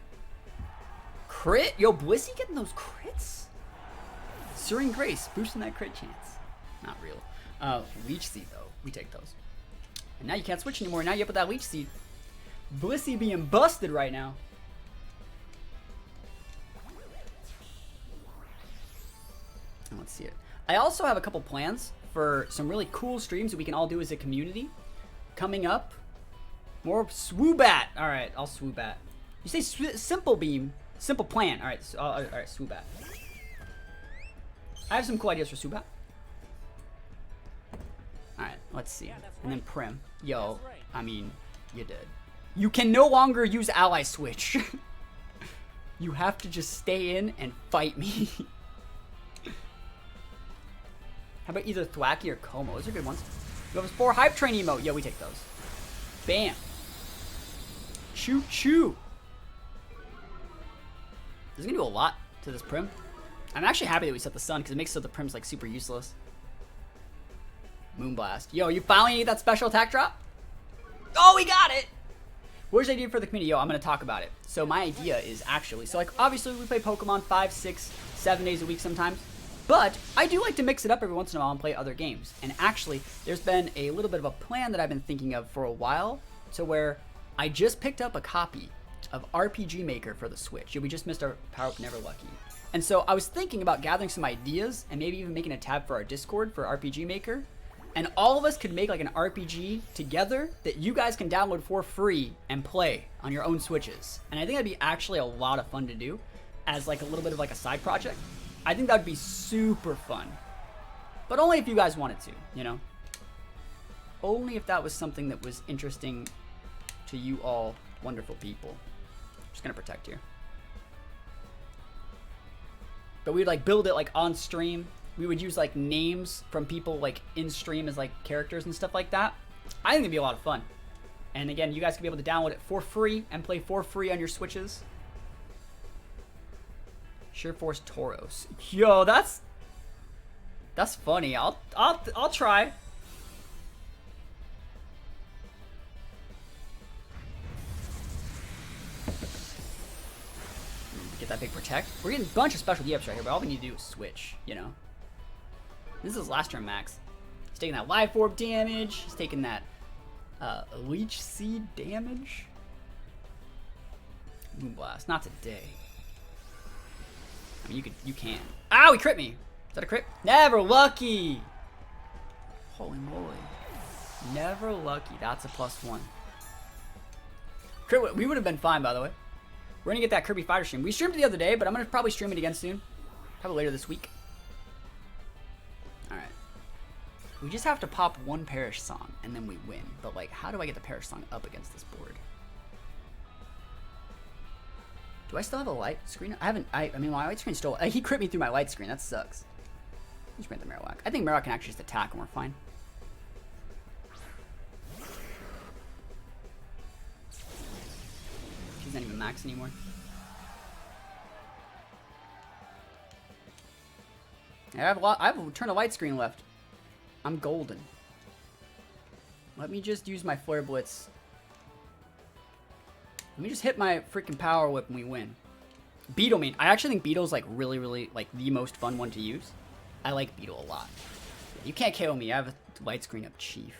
Crit? Yo, Blissey getting those crits? Serene Grace, boosting that crit chance. Not real. Leech Seed though, we take those. And now you can't switch anymore, now you up with that Leech Seed. Blissey being busted right now. Let's see it. I also have a couple plans for some really cool streams that we can all do as a community. Coming up. More Swoobat. Alright, I'll Swoobat. You say Simple Beam. Simple Plan. Alright, alright, Swoobat. I have some cool ideas for Swoobat. Alright, let's see. And then Prim. Yo, I mean, you did. You can no longer use Ally Switch. You have to just stay in and fight me. How about either Thwacky or Como? Those are good ones. You have a 4 Hype Train emote. Yeah, we take those. Bam. Choo choo. This is gonna do a lot to this Prim. I'm actually happy that we set the Sun because it makes so the Prim's like super useless. Moonblast. Yo, you finally need that special attack drop? Oh, we got it! What should I do for the community? Yo, I'm gonna talk about it. So my idea is actually, so like obviously we play Pokemon 5, 6, 7 days a week sometimes. But I do like to mix it up every once in a while and play other games. And actually, there's been a little bit of a plan that I've been thinking of for a while to where I just picked up a copy of RPG Maker for the Switch. Yeah, we just missed our Power Up Never Lucky. And so I was thinking about gathering some ideas and maybe even making a tab for our Discord for RPG Maker. And all of us could make like an RPG together that you guys can download for free and play on your own Switches. And I think that'd be actually a lot of fun to do as like a little bit of like a side project. I think that would be super fun. But only if you guys wanted to, you know? Only if that was something that was interesting to you all wonderful people. I'm just gonna protect here. But we'd like build it like on stream. We would use like names from people like in stream as like characters and stuff like that. I think it'd be a lot of fun. And again, you guys could be able to download it for free and play for free on your Switches. Sheer Force Tauros. Yo, that's funny. I'll try. Get that big protect. We're getting a bunch of special DFs right here, but all we need to do is switch, you know. This is his last turn max. He's taking that Life Orb damage. He's taking that Leech Seed damage. Moonblast. Not today. I mean, you can. Ow, he crit me. Is that a crit? Never lucky. Holy moly. Never lucky. That's a +1. Crit, we would have been fine, by the way. We're going to get that Kirby Fighter stream. We streamed it the other day, but I'm going to probably stream it again soon. Probably later this week. Alright. We just have to pop one Perish song, and then we win. But, like, how do I get the Perish song up against this board? Do I still have a light screen? I haven't. I mean, my light screen still. He crit me through my light screen. That sucks. Let's grant the Marowak. I think Marowak can actually just attack and we're fine. He's not even max anymore. I have a lot. I have a turn of light screen left. I'm golden. Let me just use my Flare Blitz. Let me just hit my freaking Power Whip and we win. Beetle main. I actually think Beetle's like really like the most fun one to use. I like Beetle a lot. You can't KO me. I have a light screen of Chief.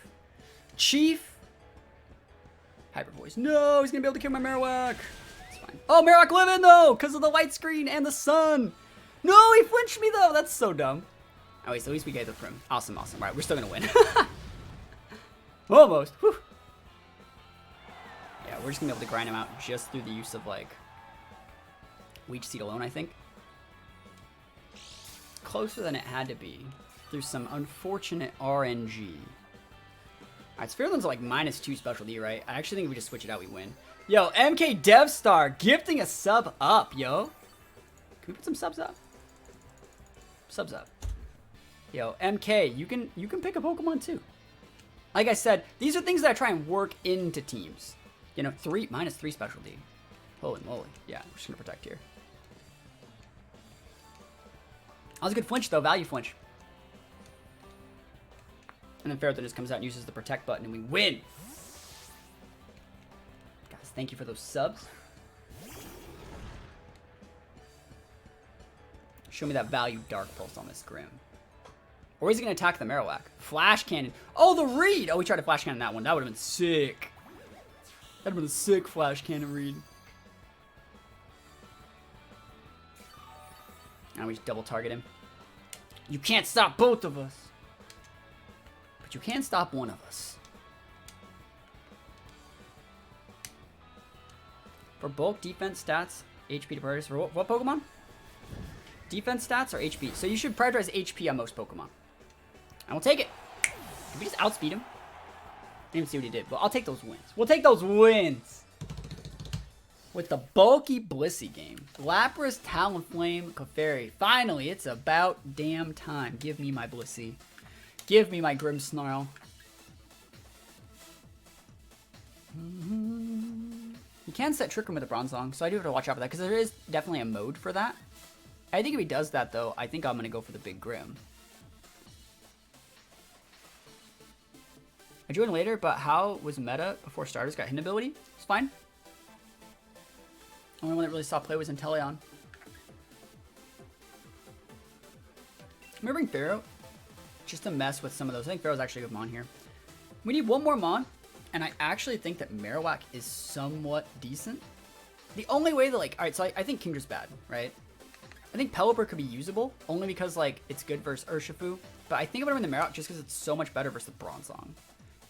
Chief! Hyper Voice. No, he's gonna be able to kill my Marowak. It's fine. Oh, Marowak living though, because of the light screen and the sun. No, he flinched me though. That's so dumb. Oh wait, so at least we gave the Prim. Awesome, awesome. All right, we're still gonna win. Almost. Whew. Yeah, we're just gonna be able to grind him out just through the use of like Leech Seed alone, I think. Closer than it had to be through some unfortunate RNG. Alright, Spherolin's like -2 special D, right? I actually think if we just switch it out, we win. Yo, MK Devstar gifting a sub up, yo. Can we put some subs up? Subs up. Yo, MK, you can pick a Pokemon too. Like I said, these are things that I try and work into teams. You know, -3 special D. Holy moly. Yeah, we're just gonna protect here. was a good flinch though, value flinch. And then Ferrothorn just comes out and uses the protect button and we win. Guys, thank you for those subs. Show me that value Dark Pulse on this Grim. Or is he going to attack the Marowak? Flash Cannon. Oh, the read! Oh, we tried to Flash Cannon that one. That would have been sick. That would have been a sick Flash Cannon read. Now we just double target him. You can't stop both of us. But you can stop one of us. For bulk defense stats, HP to prioritize. For what Pokemon? Defense stats or HP? So you should prioritize HP on most Pokemon. And we'll take it. Did we just outspeed him? I didn't even see what he did, but I'll take those wins. We'll take those wins. With the bulky Blissey game. Lapras, Talonflame, Clefairy. Finally, it's about damn time. Give me my Blissey. Give me my Grimmsnarl. You can set Trick Room with a Bronzong, so I do have to watch out for that, because there is definitely a mode for that. I think if he does that, though, I think I'm going to go for the big Grim. I joined later, but how was meta before starters got hidden ability? It's fine. The only one that really saw play was Inteleon. I'm going to bring Pharaoh just to mess with some of those. I think Pharaoh's actually a good Mon here. We need one more Mon, and I actually think that Marowak is somewhat decent. The only way that, like, alright, so I think Kindra's bad, right? I think Pelipper could be usable, only because, like, it's good versus Urshifu, but I think I'm going to win the Marowak just because it's so much better versus the Bronzong.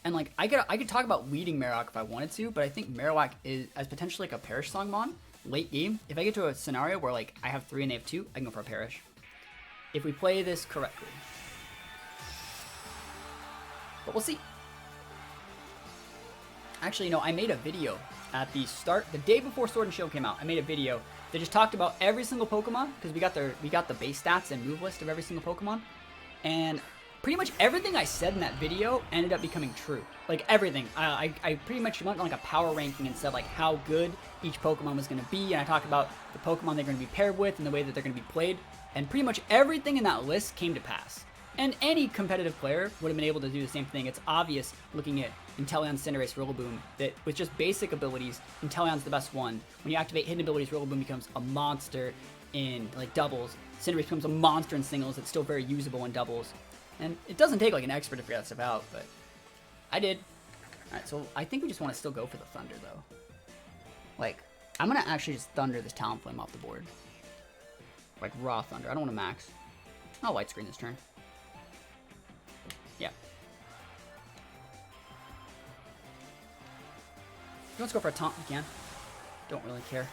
And, like, I could talk about leading Marowak if I wanted to, but I think Marowak is as potentially like a Perish Song Mon late game. If I get to a scenario where, like, I have 3 and they have 2, I can go for a Perish. If we play this correctly. But we'll see. Actually, you know, I made a video at the start, the day before Sword and Shield came out. I made a video that just talked about every single Pokemon, because we got the base stats and move list of every single Pokemon. And pretty much everything I said in that video ended up becoming true. Like, everything. I pretty much went on, like, a power ranking and said, like, how good each Pokemon was going to be, and I talked about the Pokemon they're going to be paired with and the way that they're going to be played, and pretty much everything in that list came to pass. And any competitive player would have been able to do the same thing. It's obvious looking at Inteleon, Cinderace, Rillaboom that with just basic abilities, Inteleon's the best one. When you activate hidden abilities, Rillaboom becomes a monster in, like, doubles. Cinderace becomes a monster in singles. It's still very usable in doubles. And it doesn't take, like, an expert to figure that stuff out, but I did. Alright, so I think we just want to still go for the Thunder, though. Like, I'm going to actually just Thunder this Talonflame off the board. Like, raw Thunder. I don't want to max. I'll Light Screen this turn. Yeah. If you want to go for a taunt, you can. Don't really care.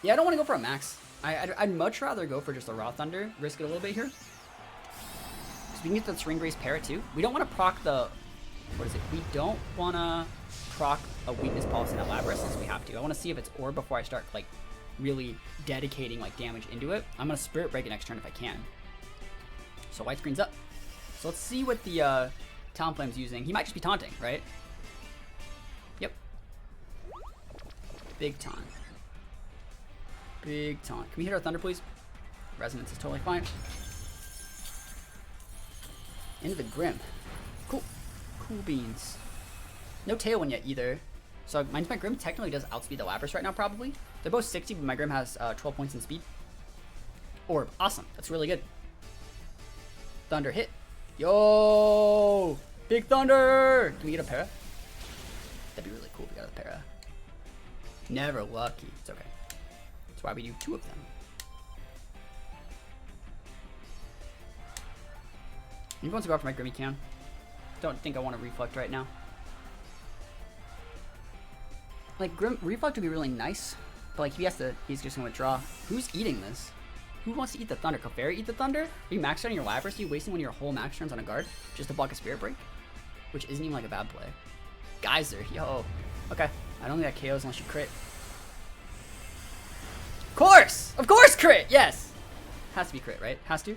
Yeah, I don't want to go for a max. I'd much rather go for just a raw Thunder. Risk it a little bit here. So we can get the String Grace Parrot too. We don't want to proc the... What is it? We don't want to proc a weakness policy in that Lapras unless we have to. I want to see if it's Orb before I start, like, really dedicating, like, damage into it. I'm going to Spirit Break it next turn if I can. So White Screen's up. So let's see what the Talonflame's using. He might just be taunting, right? Yep. Big taunt. Big taunt. Can we hit our Thunder, please? Resonance is totally fine. Into the Grim. Cool. Cool beans. No Tailwind yet either. So my Grim technically does outspeed the Lapras right now, probably. They're both 60, but my Grim has 12 points in speed. Orb. Awesome. That's really good. Thunder hit. Yo! Big Thunder! Can we get a Para? That'd be really cool if we got a Para. Never lucky. It's okay. That's why we do 2 of them. If he wants to go after my Grim, he can. Don't think I want to Reflect right now. Like, Grim Reflect would be really nice, but, like, he's just gonna withdraw. Who's eating this? Who wants to eat the Thunder? Clefairy eat the Thunder? Are you maxed out on your Lapras? Are you wasting one of your whole max turns on a guard just to block a Spirit Break? Which isn't even like a bad play. Geyser, yo. Okay, I don't think that KOs unless you crit. Of course! Of course crit! Yes! Has to be crit, right? Has to?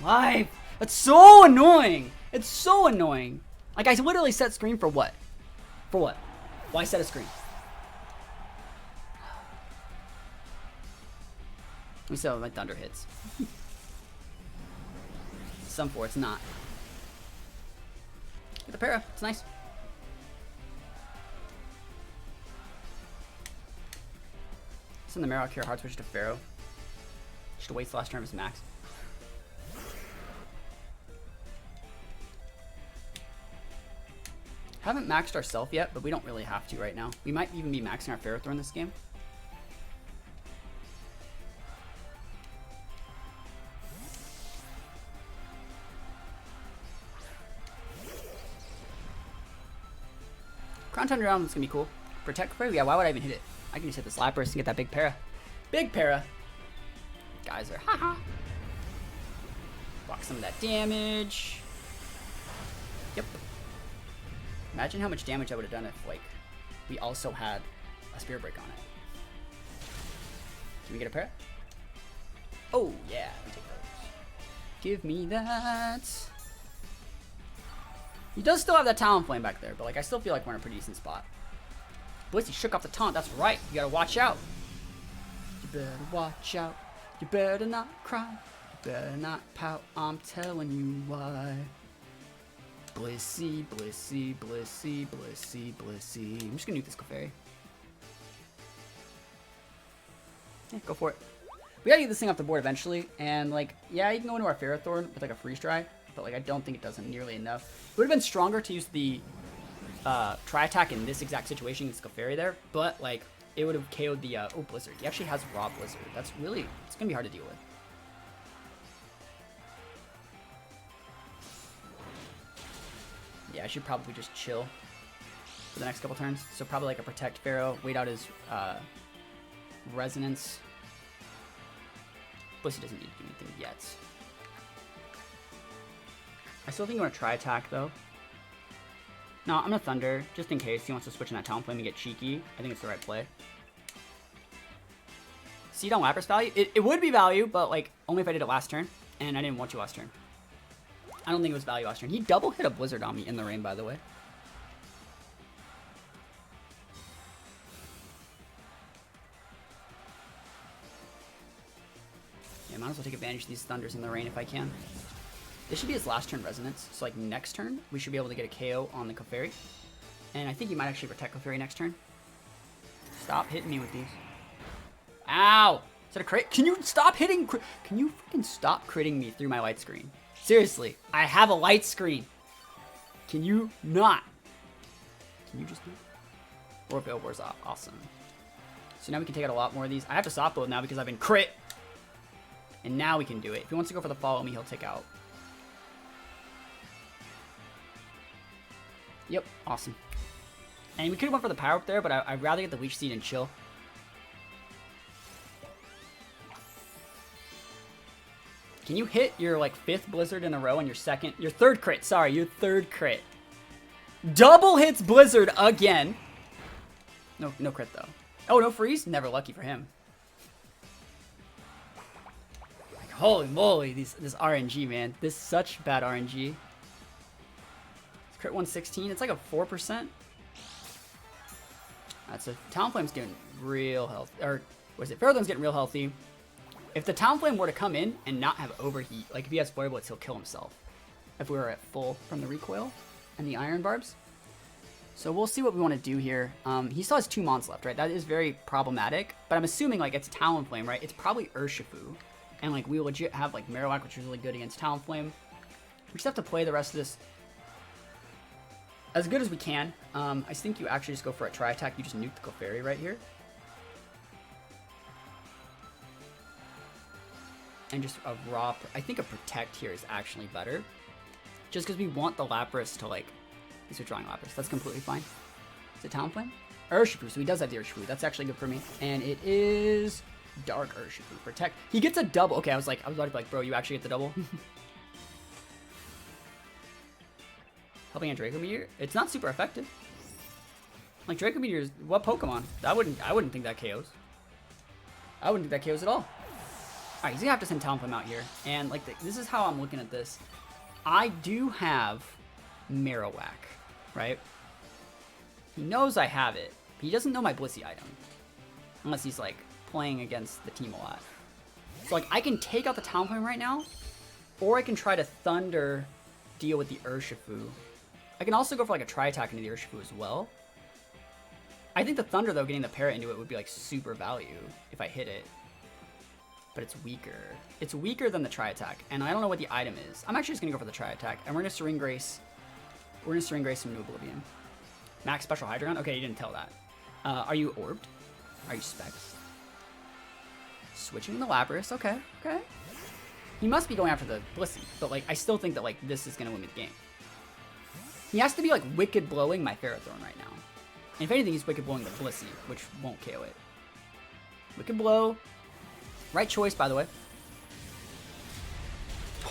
Life! That's so annoying! It's so annoying! Like, I literally set screen for what? For what? Why set a screen? Let me see how my Thunder hits. Some for it's not. Get the para. It's nice. Send the Marowak here. Hard switch to Pharaoh. Just to waste the last turn of his max. Haven't maxed ourselves yet, but we don't really have to right now. We might even be maxing our Pharaoh Throw in this game. Crown Tundra round is gonna be cool. Protect Pharaoh? Yeah, why would I even hit it? I can just hit the Lapras and get that big para. Big para. Guys are haha. Block some of that damage. Yep. Imagine how much damage I would have done if, like, we also had a Spirit Break on it. Can we get a para? Oh, yeah. Let me take those. Give me that. He does still have that Talonflame back there, but, like, I still feel like we're in a pretty decent spot. Blissey shook off the taunt. That's right. You gotta watch out. You better watch out. You better not cry. You better not pout. I'm telling you why. Blissey, Blissey, Blissey, Blissey, Blissey. I'm just gonna nuke this Clefairy. Yeah, go for it. We gotta get this thing off the board eventually. And, like, yeah, you can go into our Ferrothorn with, like, a Freeze Dry. But, like, I don't think it does nearly enough. It would have been stronger to use the Tri-Attack in this exact situation against Clefairy there. But, like, it would have KO'd the... oh, Blizzard. He actually has Raw Blizzard. That's really... It's gonna be hard to deal with. Yeah, I should probably just chill for the next couple turns. So probably, like, a Protect Pharaoh. Wait out his Resonance. Blissey doesn't need to do anything yet. I still think you want to Tri-Attack, though. No, I'm going to Thunder, just in case he wants to switch in that Talonflame and get cheeky. I think it's the right play. Seed on Lapras value? It would be value, but, like, only if I did it last turn. And I didn't want to last turn. I don't think it was value last turn. He double hit a Blizzard on me in the rain, by the way. Yeah, might as well take advantage of these Thunders in the rain if I can. This should be his last turn Resonance. So, like, next turn, we should be able to get a KO on the Clefairy. And I think he might actually protect Clefairy next turn. Stop hitting me with these. Ow! Is that a crit? Can you stop hitting? Can you freaking stop critting me through my light screen? Seriously, I have a light screen. Can you not? Can you just not? Or Billboard's off. Awesome. So now we can take out a lot more of these. I have to stop both now because I've been crit. And now we can do it. If he wants to go for the follow me, he'll take out. Yep, awesome. And we could have went for the power up there, but I'd rather get the Leech Seed and chill. Can you hit your, like, 5th Blizzard in a row and your 3rd crit? Sorry, your 3rd crit. Double hits Blizzard again. No crit, though. Oh, no freeze? Never lucky for him. Like, holy moly, this RNG, man. This is such bad RNG. Crit 116, it's like a 4%. That's a Talonflame's getting real healthy. Or, what is it? Ferrothorn's getting real healthy. If the Talonflame were to come in and not have overheat, like if he has Flare Blitz, he'll kill himself. If we were at full from the recoil and the Iron Barbs. So we'll see what we want to do here. He still has 2 Mons left, right? That is very problematic. But I'm assuming, like, it's Talonflame, right? It's probably Urshifu. And, like, we legit have, like, Marowak, which is really good against Talonflame. We just have to play the rest of this as good as we can. I think you actually just go for a Tri-Attack. You just nuke the Clefairy right here. And just a raw... I think a Protect here is actually better. Just because we want the Lapras to, like... He's withdrawing Lapras. That's completely fine. Is it Talonflame? Urshifu. So he does have the Urshifu. That's actually good for me. And it is... Dark Urshifu. Protect. He gets a double. Okay, I was about to be like, bro, you actually get the double? Helping a Draco Meteor? It's not super effective. Like, Draco Meteor is... What Pokemon? I wouldn't think that KOs. I wouldn't think that KOs at all. Alright, he's gonna have to send Talonflame out here. And, like, this is how I'm looking at this. I do have Marowak, right? He knows I have it. But he doesn't know my Blissey item. Unless he's, like, playing against the team a lot. So, like, I can take out the Talonflame right now. Or I can try to Thunder deal with the Urshifu. I can also go for like a Tri-Attack into the Urshifu as well. I think the Thunder, though, getting the Parrot into it would be like super value if I hit it. But it's weaker. It's weaker than the Tri-Attack, and I don't know what the item is. I'm actually just going to go for the Tri-Attack, and we're going to Serene Grace. We're going to Serene Grace into Oblivion. Max Special Hydreigon? Okay, you didn't tell that. Are you Orbed? Are you Specs? Switching the Lapras. Okay, okay. He must be going after the Blissey, but like I still think that like this is gonna win me the game. He has to be like Wicked Blowing my Ferrothorn right now. And if anything, he's Wicked Blowing the Blissey, which won't KO it. Wicked Blow. Right choice, by the way.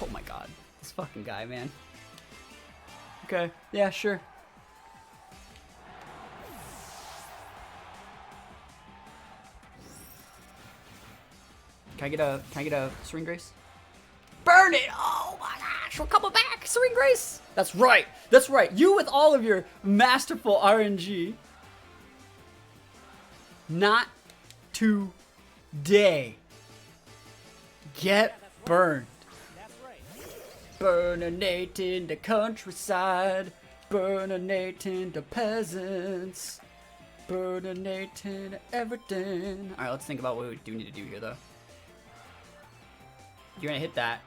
Oh my god. This fucking guy, man. Okay. Yeah, sure. Can I get a Serene Grace? Burn it! Oh my gosh, we're coming back! Serene Grace! That's right! That's right! You with all of your masterful RNG. Not today. Get burned. Burnernate in the countryside. Burnernate in the peasants. Burnernate in everything. Alright, let's think about what we do need to do here, though. You're gonna hit that.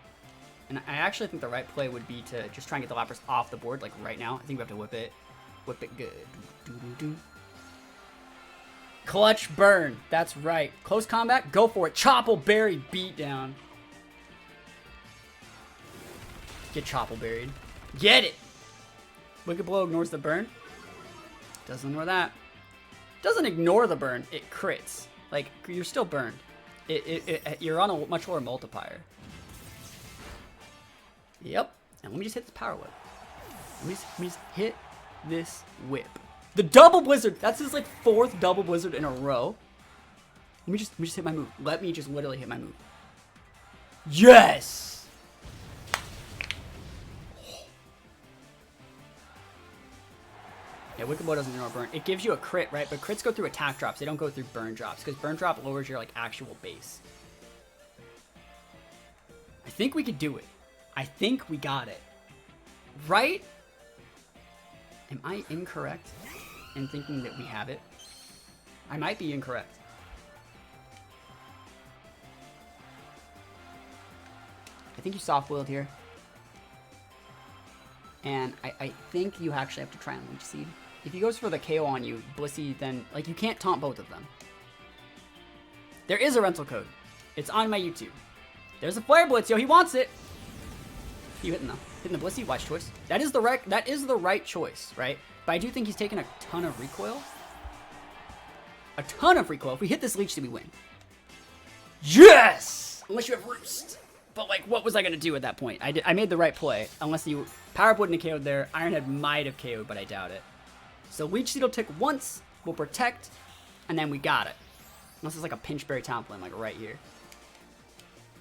And I actually think the right play would be to just try and get the Lapras off the board, like right now. I think we have to whip it. Whip it good. Clutch burn. That's right. Close combat. Go for it. Chople Berry beatdown. Get Chople Berried. Get it. Wicked Blow ignores the burn. Doesn't ignore that. Doesn't ignore the burn. It crits. Like, you're still burned. You're on a much lower multiplier. Yep. And let me just hit this Power Whip. Let me just hit this whip. The Double Blizzard. That's his like 4th Double Blizzard in a row. Let me just hit my move. Let me just literally hit my move. Yes. Yeah, Wicked Blow doesn't ignore burn. It gives you a crit, right? But crits go through attack drops. They don't go through burn drops because burn drop lowers your like actual base. I think we could do it. I think we got it. Right? Am I incorrect in thinking that we have it? I might be incorrect. I think you soft-boiled here. And I think you actually have to try and Leech Seed. If he goes for the KO on you, Blissey, then like you can't taunt both of them. There is a rental code. It's on my YouTube. There's a Flare Blitz, yo, he wants it. You hitting though? Hitting the Blissey, wise choice. That is the right choice, right? But I do think he's taking a ton of recoil. A ton of recoil. If we hit this Leech Seed, we win. Yes! Unless you have Roost. But like, what was I gonna do at that point? I made the right play. Unless you Power Up wouldn't have KO'd there. Ironhead might have KO'd, but I doubt it. So Leech Seed will tick once, we'll protect, and then we got it. Unless it's like a Pinchberry Talonflame, like right here.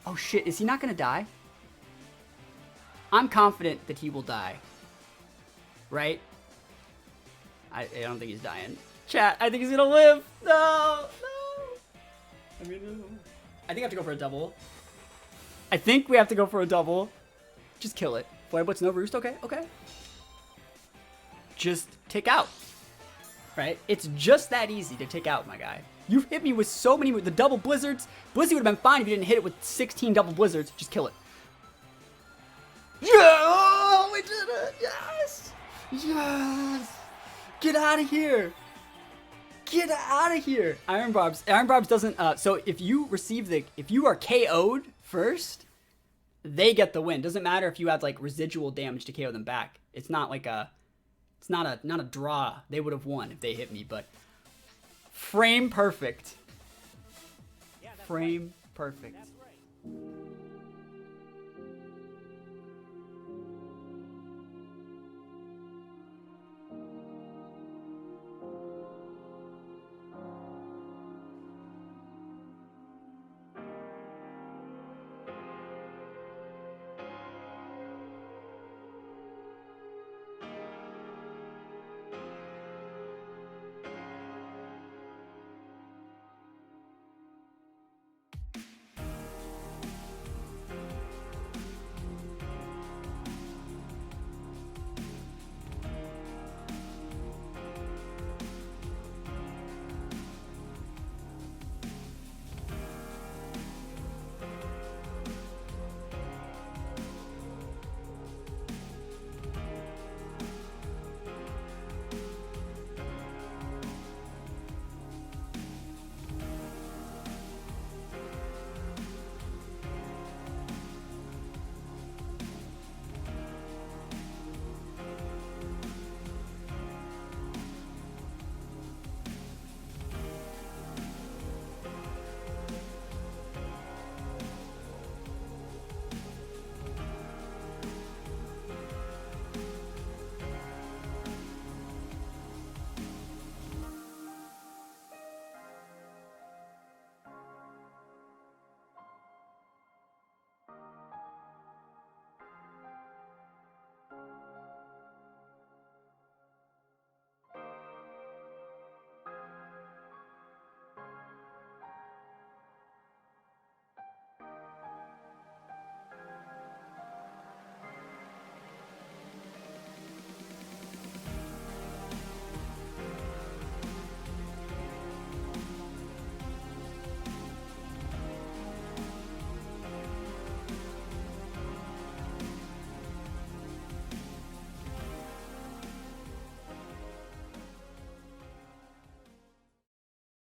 Oh shit, is he not gonna die? I'm confident that he will die. Right? I don't think he's dying. Chat, I think he's gonna live. No, no. I think I have to go for a double. I think we have to go for a double. Just kill it. Flare Blitz, no Roost, okay, okay. Just tick out. Right? It's just that easy to tick out, my guy. You've hit me with so many, with the double blizzards. Blissey would have been fine if you didn't hit it with 16 double blizzards. Just kill it. Yeah! Oh, we did it! Yes! Yes! Get out of here! Get out of here! Iron Barbs doesn't, so if you receive if you are KO'd first, they get the win. Doesn't matter if you had like residual damage to KO them back. It's not like it's not a draw. They would have won if they hit me, but frame perfect. Frame perfect.